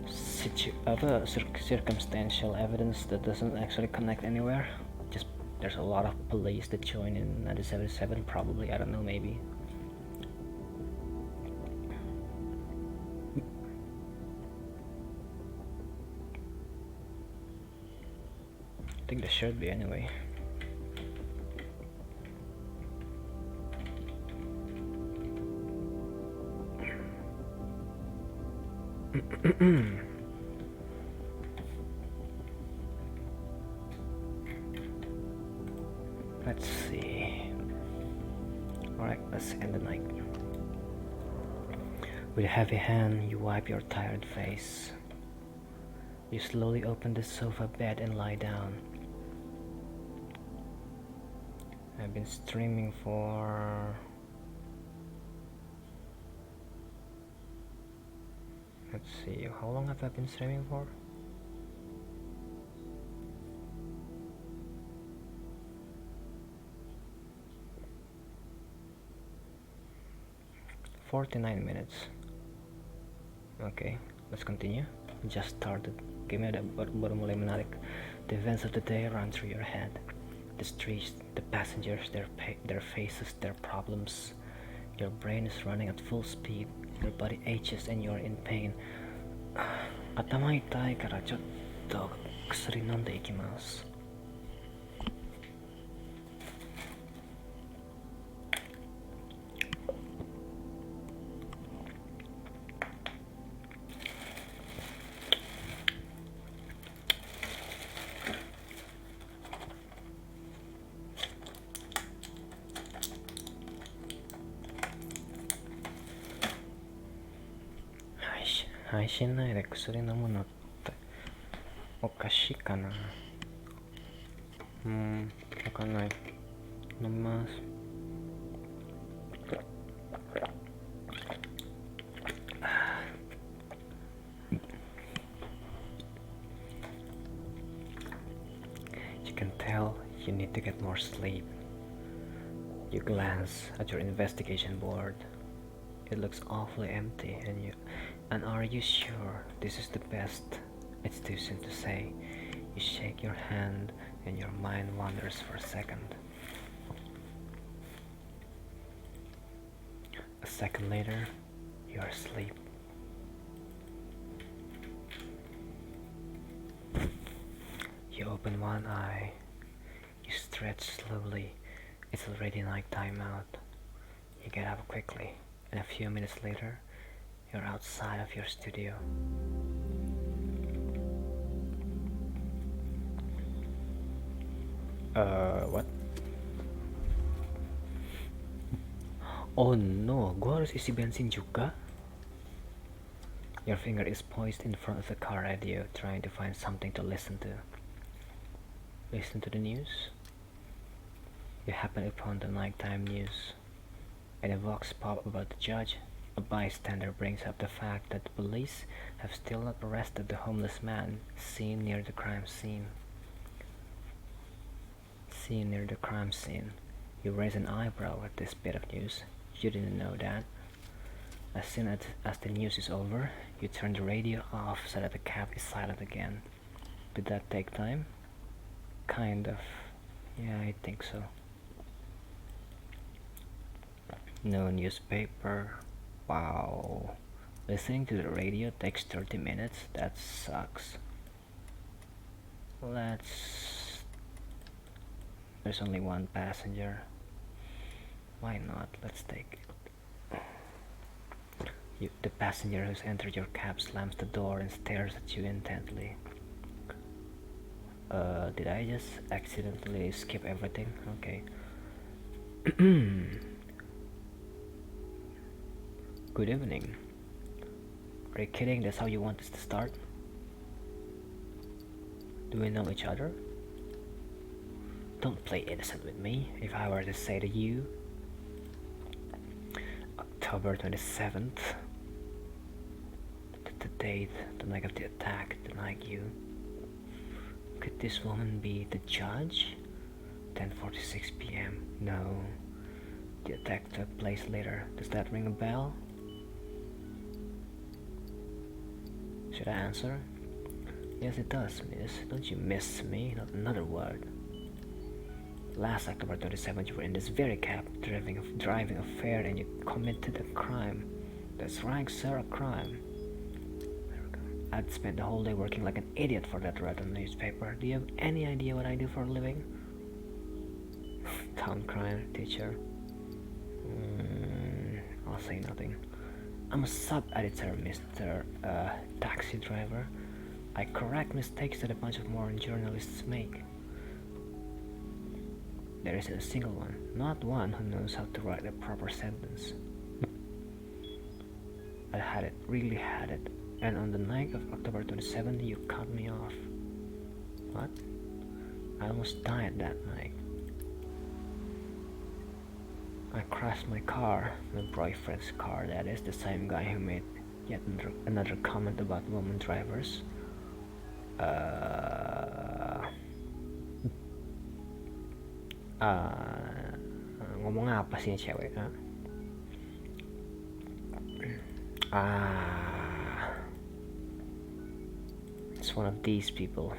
[SPEAKER 1] circumstantial evidence that doesn't actually connect anywhere. Just there's a lot of police that join in 1977, probably. I don't know, maybe. I think there should be anyway. Let's see. Alright, let's end the night. With a heavy hand, you wipe your tired face. You slowly open the sofa bed and lie down. I've been streaming for... Let's see, how long have I been streaming for? "49 minutes. Okay, let's continue. Just started. Game ada baru mulai menarik. The events of the day run through your head. The streets, the passengers, their faces, their problems. Your brain is running at full speed. Your body aches and you're in pain. 頭痛いからちょっと薬飲んでいきます。配信内で薬飲むのっておかしいかな。わかんない。飲みます。You can tell you need to get more sleep. You glance at your investigation board. It looks awfully empty, and are you sure this is the best? It's too soon to say. You shake your hand and your mind wanders for a second. A second later, you are asleep. You open one eye. You stretch slowly. It's already night time out. You get up quickly, and a few minutes later, you're outside of your studio. What? Oh no, gua harus isi bensin juga? Your finger is poised in front of the car radio, trying to find something to listen to. Listen to the news? You happen upon the nighttime news. And a vox pop about the judge. A bystander brings up the fact that the police have still not arrested the homeless man seen near the crime scene. You raise an eyebrow at this bit of news. You didn't know that. As soon as the news is over, you turn the radio off so that the cab is silent again. Did that take time? Kind of. Yeah, I think so. No newspaper. Wow. Listening to the radio takes 30 minutes? That sucks. There's only one passenger. Why not? Let's take it. The passenger who's entered your cab slams the door and stares at you intently. Did I just accidentally skip everything? Okay. Good evening. Are you kidding? That's how you want this to start? Do we know each other? Don't play innocent with me. If I were to say to you, October 27th, the date, the night of the attack, the night you. Could this woman be the judge? 10:46 p.m. No. The attack took place later. Does that ring a bell? Should I answer? Yes, it does, miss. Don't you miss me? Not another word. Last October 27th, you were in this very cab, driving a fare, and you committed a crime. That's right, sir, a crime. I'd spent the whole day working like an idiot for that rotten newspaper. Do you have any idea what I do for a living? Town crier, teacher. I'll say nothing. I'm a sub-editor, Mr. Taxi driver. I correct mistakes that a bunch of modern journalists make. There isn't a single one, not one who knows how to write a proper sentence. I had it, really had it. And on the night of October 27th, you cut me off. What? I almost died that night. I crashed my car, my boyfriend's car, that is, the same guy who made yet another comment about women drivers. Ngomong apa sih ini cewek? It's one of these people.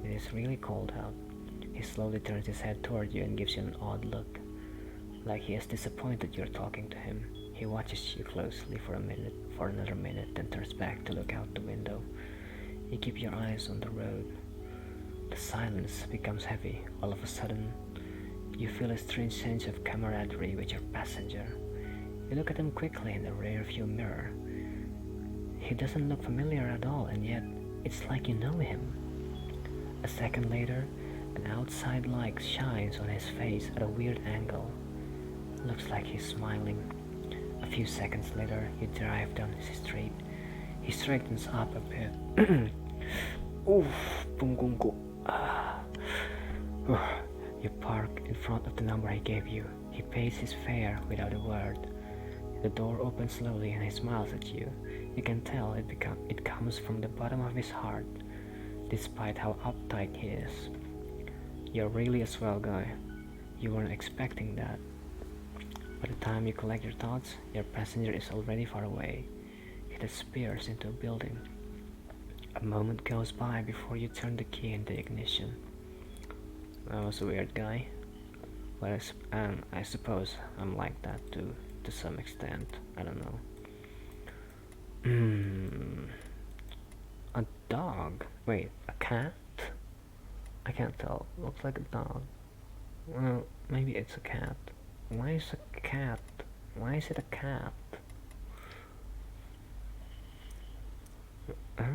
[SPEAKER 1] It is really cold out. He slowly turns his head toward you and gives you an odd look, like he is disappointed you're talking to him. He watches you closely for another minute, then turns back to look out the window. You keep your eyes on the road. The silence becomes heavy. All of a sudden, you feel a strange sense of camaraderie with your passenger. You look at him quickly in the rear-view mirror. He doesn't look familiar at all, and yet it's like you know him. A second later, an outside light shines on his face at a weird angle. Looks like he's smiling. A few seconds later, you drive down his street. He straightens up a bit. Oof, punggungku. You park in front of the number he gave you. He pays his fare without a word. The door opens slowly and he smiles at you. You can tell it comes from the bottom of his heart, despite how uptight he is. You're really a swell guy. You weren't expecting that. By the time you collect your thoughts, your passenger is already far away. He disappears into a building. A moment goes by before you turn the key in the ignition. I was a weird guy, but I suppose I'm like that too, to some extent. I don't know. A dog? Wait, a cat? I can't tell. Looks like a dog. Well, maybe it's a cat. Why is a cat? Why is it a cat? Huh?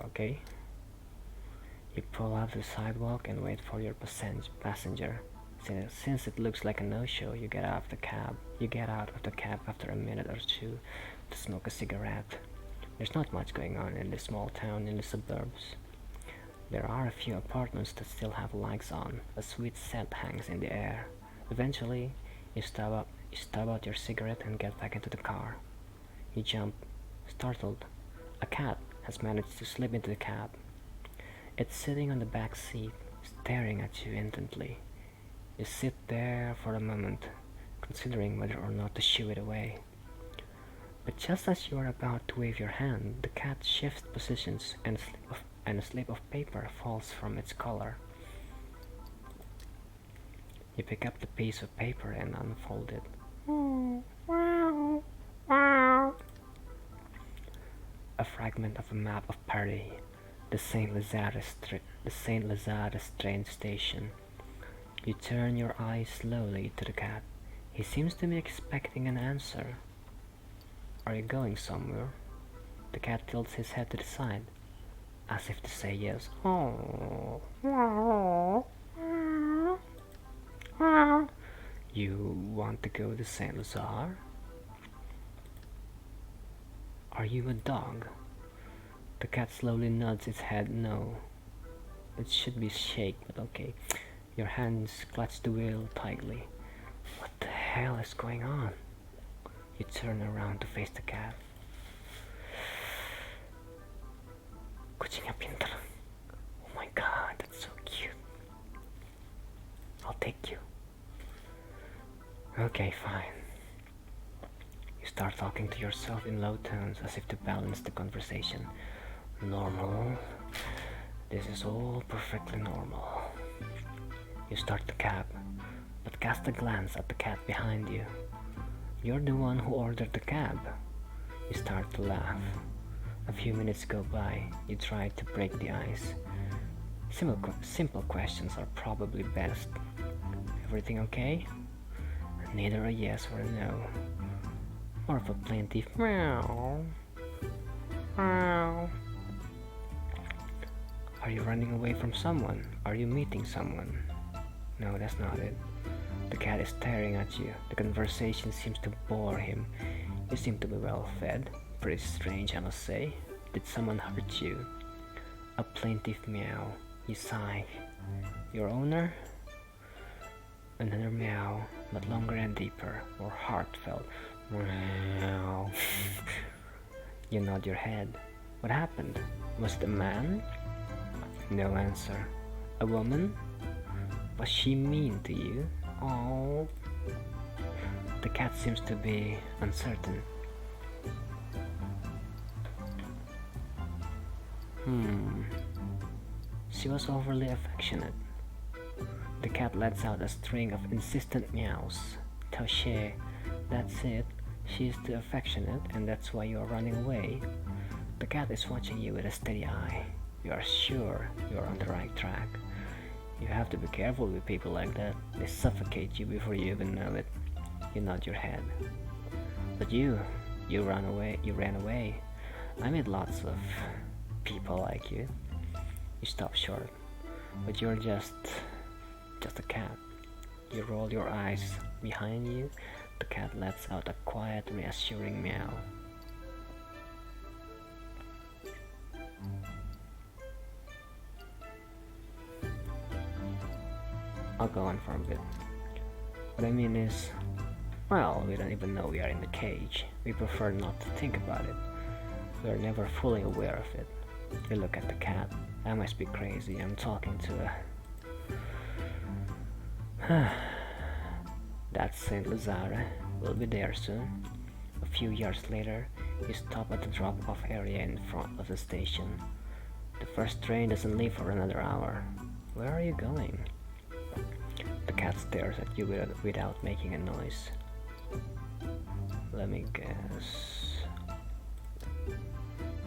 [SPEAKER 1] Okay. You pull off the sidewalk and wait for your passenger. Since it looks like a no-show, you get out of the cab. You get out of the cab after a minute or two to smoke a cigarette. There's not much going on in this small town in the suburbs. There are a few apartments that still have lights on. A sweet scent hangs in the air. Eventually, you stub out your cigarette and get back into the car. You jump, startled. A cat has managed to slip into the cab. It's sitting on the back seat, staring at you intently. You sit there for a moment, considering whether or not to shoo it away. But just as you are about to wave your hand, the cat shifts positions and a slip of paper falls from its collar. You pick up the piece of paper and unfold it. A fragment of a map of Paris, the Saint Lazare train station. You turn your eyes slowly to the cat. He seems to be expecting an answer. Are you going somewhere? The cat tilts his head to the side, as if to say yes. Oh. You want to go to Saint Lazare? Are you a dog? The cat slowly nods its head no. It should be shake, but okay. Your hands clutch the wheel tightly. What the hell is going on? You turn around to face the cat. Kucingnya pintar. Oh my god, that's so cute. I'll take you. Okay, fine. You start talking to yourself in low tones as if to balance the conversation. Normal. This is all perfectly normal. You start the cab, but cast a glance at the cat behind you. You're the one who ordered the cab. You start to laugh. A few minutes go by. You try to break the ice. Simple questions are probably best. Everything okay? Neither a yes or a no. More of a plaintive meow. Meow. Are you running away from someone? Are you meeting someone? No, that's not it. The cat is staring at you. The conversation seems to bore him. You seem to be well fed. Pretty strange, I must say. Did someone hurt you? A plaintive meow. You sigh. Your owner? Another meow, but longer and deeper, more heartfelt. Meow. You nod your head. What happened? Was it a man? No answer. A woman? Was she mean to you? Oh. The cat seems to be uncertain. She was overly affectionate. The cat lets out a string of insistent meows. Touché. That's it. She's too affectionate and that's why you are running away. The cat is watching you with a steady eye. You are sure you are on the right track. You have to be careful with people like that. They suffocate you before you even know it. You nod your head. But you ran away. I met lots of people like you. You stop short, but you're just a cat. You roll your eyes behind you. The cat lets out a quiet, reassuring meow. I'll go on for a bit. What I mean is, well, we don't even know we are in the cage. We prefer not to think about it. We are never fully aware of it. We look at the cat. I must be crazy. I'm talking to a... That's Saint Lazare. We'll be there soon. A few years later, you stop at the drop-off area in front of the station. The first train doesn't leave for another hour. Where are you going? The cat stares at you without making a noise. Let me guess.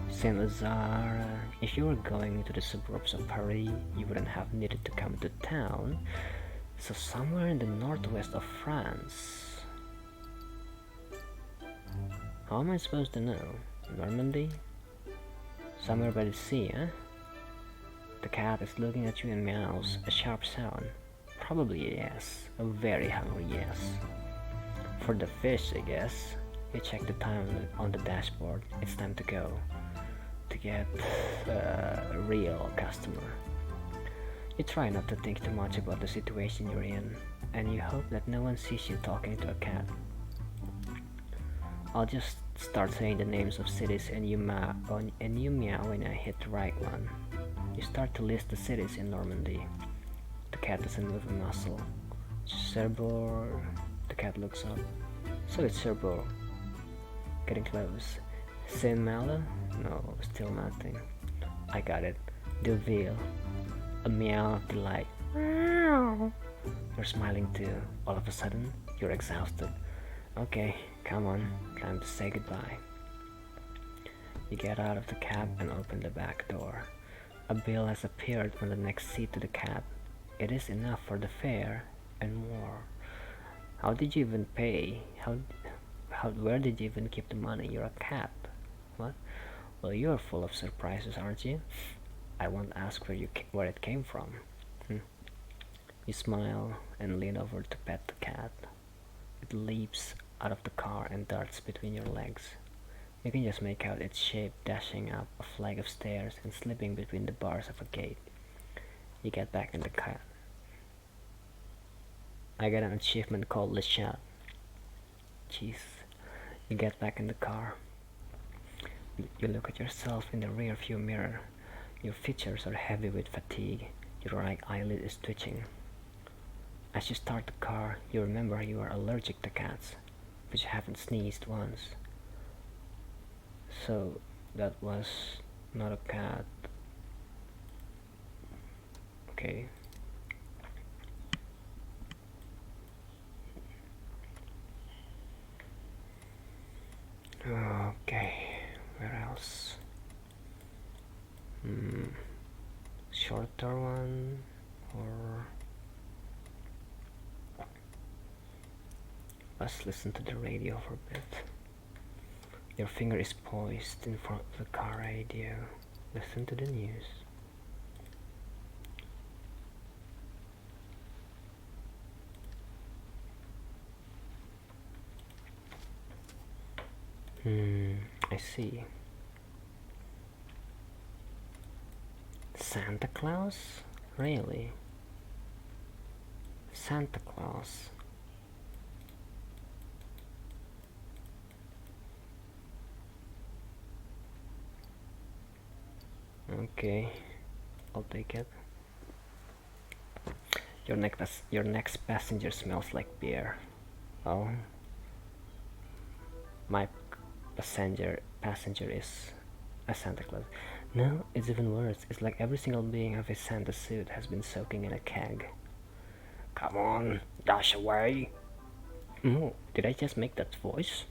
[SPEAKER 1] Saint Lazare. If you were going to the suburbs of Paris, you wouldn't have needed to come to town. So somewhere in the northwest of France. How am I supposed to know? Normandy? Somewhere by the sea, eh? The cat is looking at you and meows, a sharp sound. Probably a yes, a very hungry yes. For the fish, I guess. You check the time on the dashboard. It's time to go. To get a real customer. You try not to think too much about the situation you're in, and you hope that no one sees you talking to a cat. I'll just start saying the names of cities and you meow when I hit the right one. You start to list the cities in Normandy. The cat doesn't move a muscle. Cherbourg. The cat looks up. So it's Cherbourg. Getting close. Saint-Malo? No, still nothing. I got it. Deauville. A meow of delight. Meow. You're smiling too. All of a sudden, you're exhausted. Okay, come on. Time to say goodbye. You get out of the cab and open the back door. A bill has appeared on the next seat to the cat. It is enough for the fare and more. How did you even pay? Where did you even keep the money? You're a cat. What? Well, you're full of surprises, aren't you? I won't ask where it came from. You smile and lean over to pet the cat. It leaps out of the car and darts between your legs. You can just make out its shape dashing up a flight of stairs and slipping between the bars of a gate. You get back in the car. I got an achievement called Le Chat. Jeez. You get back in the car. You look at yourself in the rear view mirror. Your features are heavy with fatigue. Your right eyelid is twitching. As you start the car, you remember you are allergic to cats, but you haven't sneezed once. So that was not a cat. Okay. Okay, where else? Shorter one or let's listen to the radio for a bit. Your finger is poised in front of the car radio. Listen to the news. I see. Santa Claus? Really? Santa Claus? Okay, I'll take it. Your next passenger smells like beer. Oh, my passenger is a Santa Claus. No, it's even worse. It's like every single being of his Santa suit has been soaking in a keg. Come on, dash away. Oh, did I just make that voice?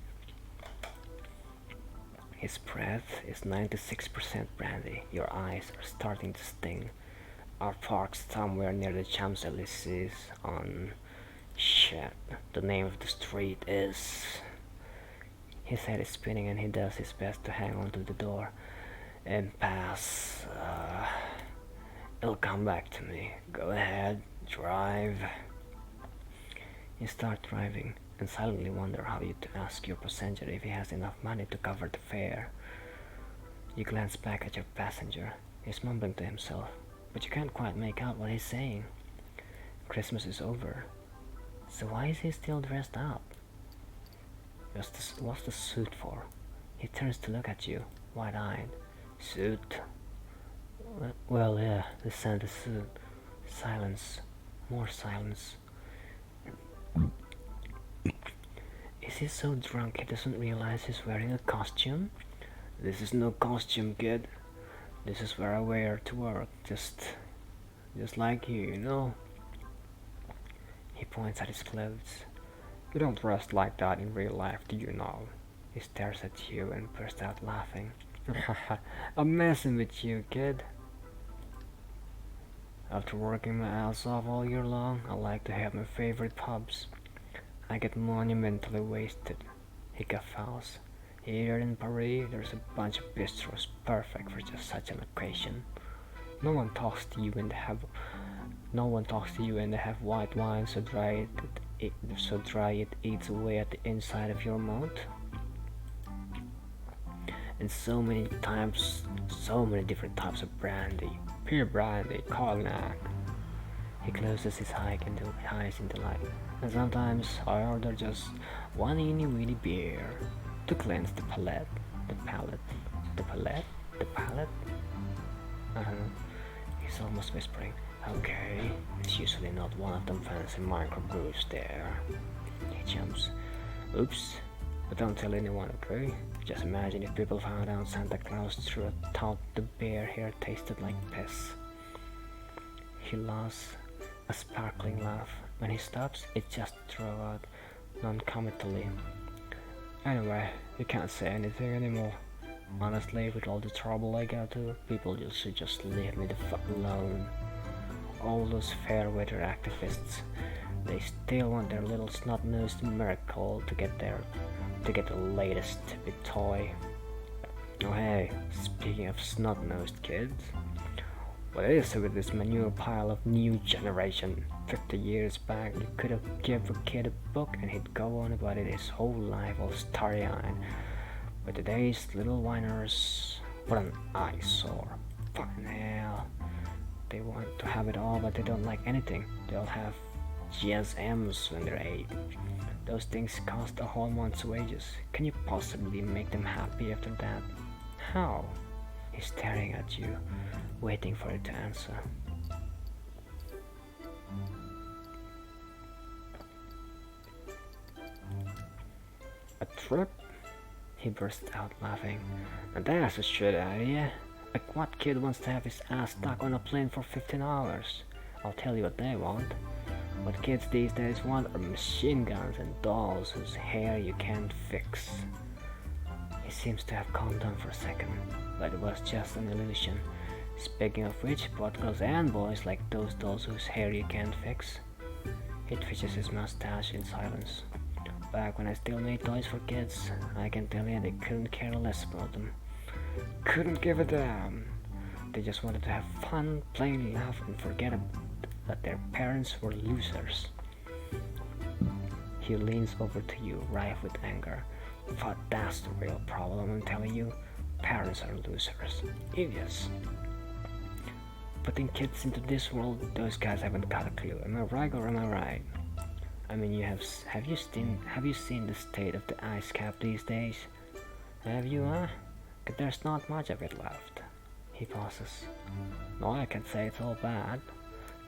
[SPEAKER 1] His breath is 96% brandy. Your eyes are starting to sting. Are parked somewhere near the Champs-Élysées on... Shit, the name of the street is... His head is spinning and he does his best to hang onto the door and pass. It'll come back to me. Go ahead, drive. You start driving and silently wonder how you to ask your passenger if he has enough money to cover the fare. You glance back at your passenger. He's mumbling to himself, but you can't quite make out what he's saying. Christmas is over, so why is he still dressed up? What's the suit for? He turns to look at you, wide-eyed. Suit? Well, yeah, the Santa suit. Silence. More silence. Is he so drunk he doesn't realize he's wearing a costume? This is no costume, kid. This is where I wear to work. Just like you know? He points at his clothes. You don't dress like that in real life, do you know? He stares at you and bursts out laughing. I'm messing with you, kid. After working my ass off all year long, I like to have my favorite pubs. I get monumentally wasted. He guffaws. Here in Paris, there's a bunch of bistros perfect for just such an occasion. No one talks to you and they have white wine so dry it eats away at the inside of your mouth. And so many different types of brandy, pure brandy, cognac. He closes his eyes in delight, and sometimes I order just one eeny weeny beer to cleanse the palate. He's almost whispering. Okay, it's usually not one of them fancy microbrews there. He jumps. Oops, but don't tell anyone, okay? Just imagine if people found out Santa Claus thought the beer here tasted like piss. He laughs, a sparkling laugh. When he stops, it just throws out non-committally. Anyway, you can't say anything anymore. Honestly, with all the trouble I go to, people should just leave me the fuck alone. All those fair weather activists, they still want their little snot-nosed miracle to get the latest big toy. Oh hey, speaking of snot-nosed kids, what is it with this manure pile of new generation? 50 years back, you could have given a kid a book and he'd go on about it his whole life all starry-eyed. But today's little whiners, what an eyesore. Fucking hell. They want to have it all, but they don't like anything. They'll have GSMs when they're 8. Those things cost a whole month's wages. Can you possibly make them happy after that? How? He's staring at you, waiting for you to answer. A trip? He burst out laughing. And that's a shit idea. Like what kid wants to have his ass stuck on a plane for 15 hours? I'll tell you what they want. What kids these days want are machine guns and dolls whose hair you can't fix. He seems to have calmed down for a second, but it was just an illusion. Speaking of which, both girls and boys like those dolls whose hair you can't fix. He twitches his mustache in silence. Back when I still made toys for kids, I can tell you they couldn't care less about them. Couldn't give a damn. They just wanted to have fun, play, laugh, and forget that their parents were losers. He leans over to you, rife with anger. But that's the real problem, I'm telling you. Parents are losers. Idiots. Putting kids into this world, those guys haven't got a clue. Am I right or am I right? I mean, have you seen the state of the ice cap these days? Have you, huh? 'Cause there's not much of it left. He pauses. No, I can't say it's all bad.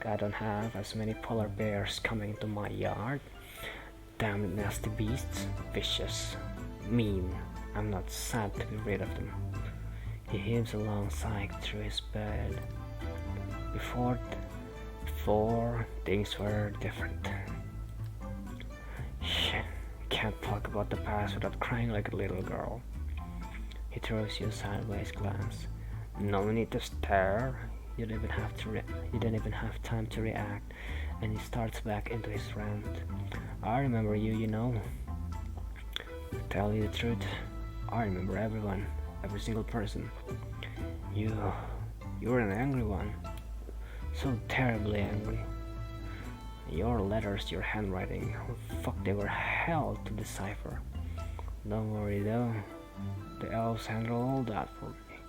[SPEAKER 1] I don't have as many polar bears coming into my yard. Damn nasty beasts. Vicious. Mean. I'm not sad to be rid of them. He heaves a long sigh through his beard. Before things were different. Shit, can't talk about the past without crying like a little girl. He throws you a sideways glance. No need to stare. You don't even have time to react, and he starts back into his rant. I remember you, you know. To tell you the truth, I remember everyone, every single person. You're an angry one. So terribly angry. Your letters, your handwriting, oh, fuck, they were hell to decipher. Don't worry though, the elves handle all that for me.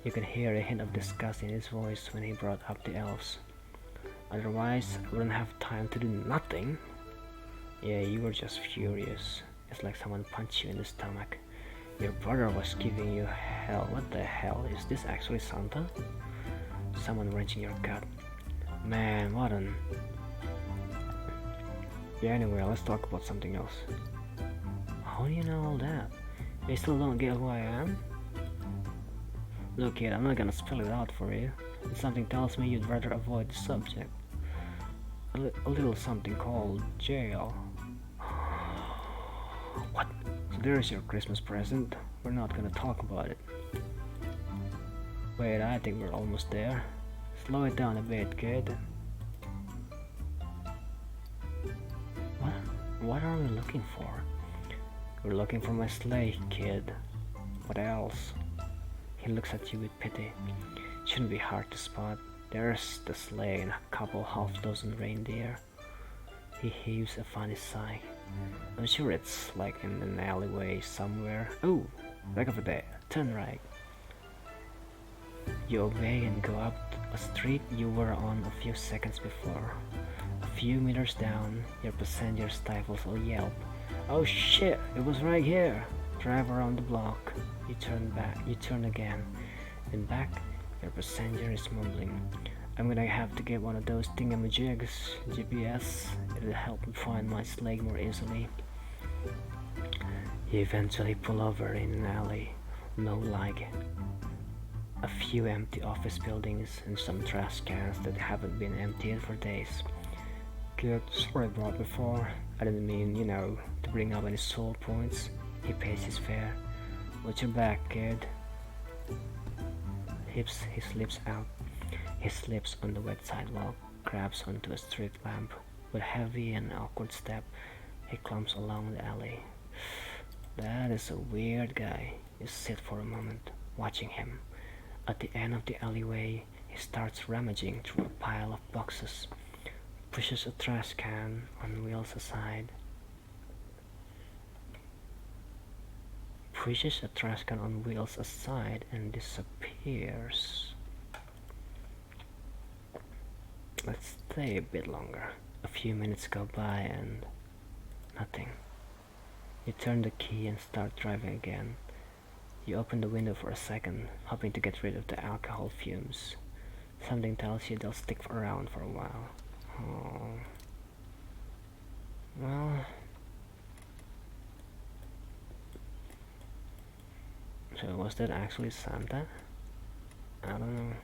[SPEAKER 1] You could hear a hint of disgust in his voice when he brought up the elves. Otherwise, I wouldn't have time to do nothing. Yeah, you were just furious. It's like someone punched you in the stomach. Your brother was giving you hell. What the hell? Is this actually Santa? Someone wrenching your gut. Man, what an... Yeah, anyway, let's talk about something else. How do you know all that? You still don't get who I am? Look kid, I'm not gonna spell it out for you. Something tells me you'd rather avoid the subject. A little something called jail. What? So there's your Christmas present. We're not gonna talk about it. Wait, I think we're almost there. Slow it down a bit, kid. What are we looking for? We're looking for my sleigh, kid. What else? He looks at you with pity. Shouldn't be hard to spot. There's the sleigh and a couple half-dozen reindeer. He heaves a funny sigh. I'm sure it's like in an alleyway somewhere. Oh, back over there. Turn right. You obey and go up a street you were on a few seconds before. A few meters down, your passenger stifles a yelp. Oh shit, it was right here. Drive around the block. You turn back, you turn again. Then back, your passenger is mumbling. I'm gonna have to get one of those thingamajigs, GPS. It'll help me find my sleigh more easily. You eventually pull over in an alley. Low like a few empty office buildings and some trash cans that haven't been emptied for days. Good, sorry I brought before. I didn't mean, to bring up any sore points. He pays his fare. Watch your back, kid. He slips out. He slips on the wet sidewalk, grabs onto a street lamp. With a heavy and awkward step, he clumps along the alley. That is a weird guy. You sit for a moment, watching him. At the end of the alleyway, he starts rummaging through a pile of boxes, pushes a trash can on wheels aside. And disappears. Let's stay a bit longer. A few minutes go by and nothing. You turn the key and start driving again. You open the window for a second, hoping to get rid of the alcohol fumes. Something tells you they'll stick around for a while. Oh. Well... So was that actually Santa? I don't know.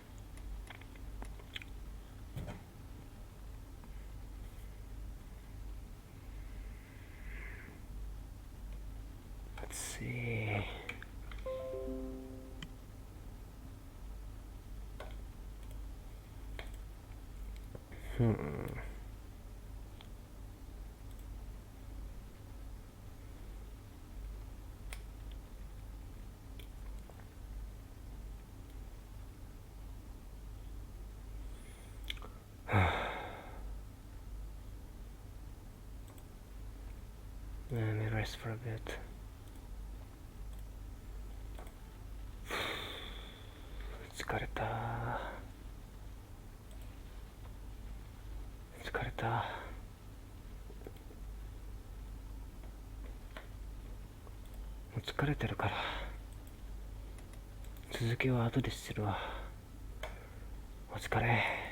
[SPEAKER 1] Let's see. Let me rest for a bit.疲れた.もう疲れてるから。続きは後でするわ。お疲れ。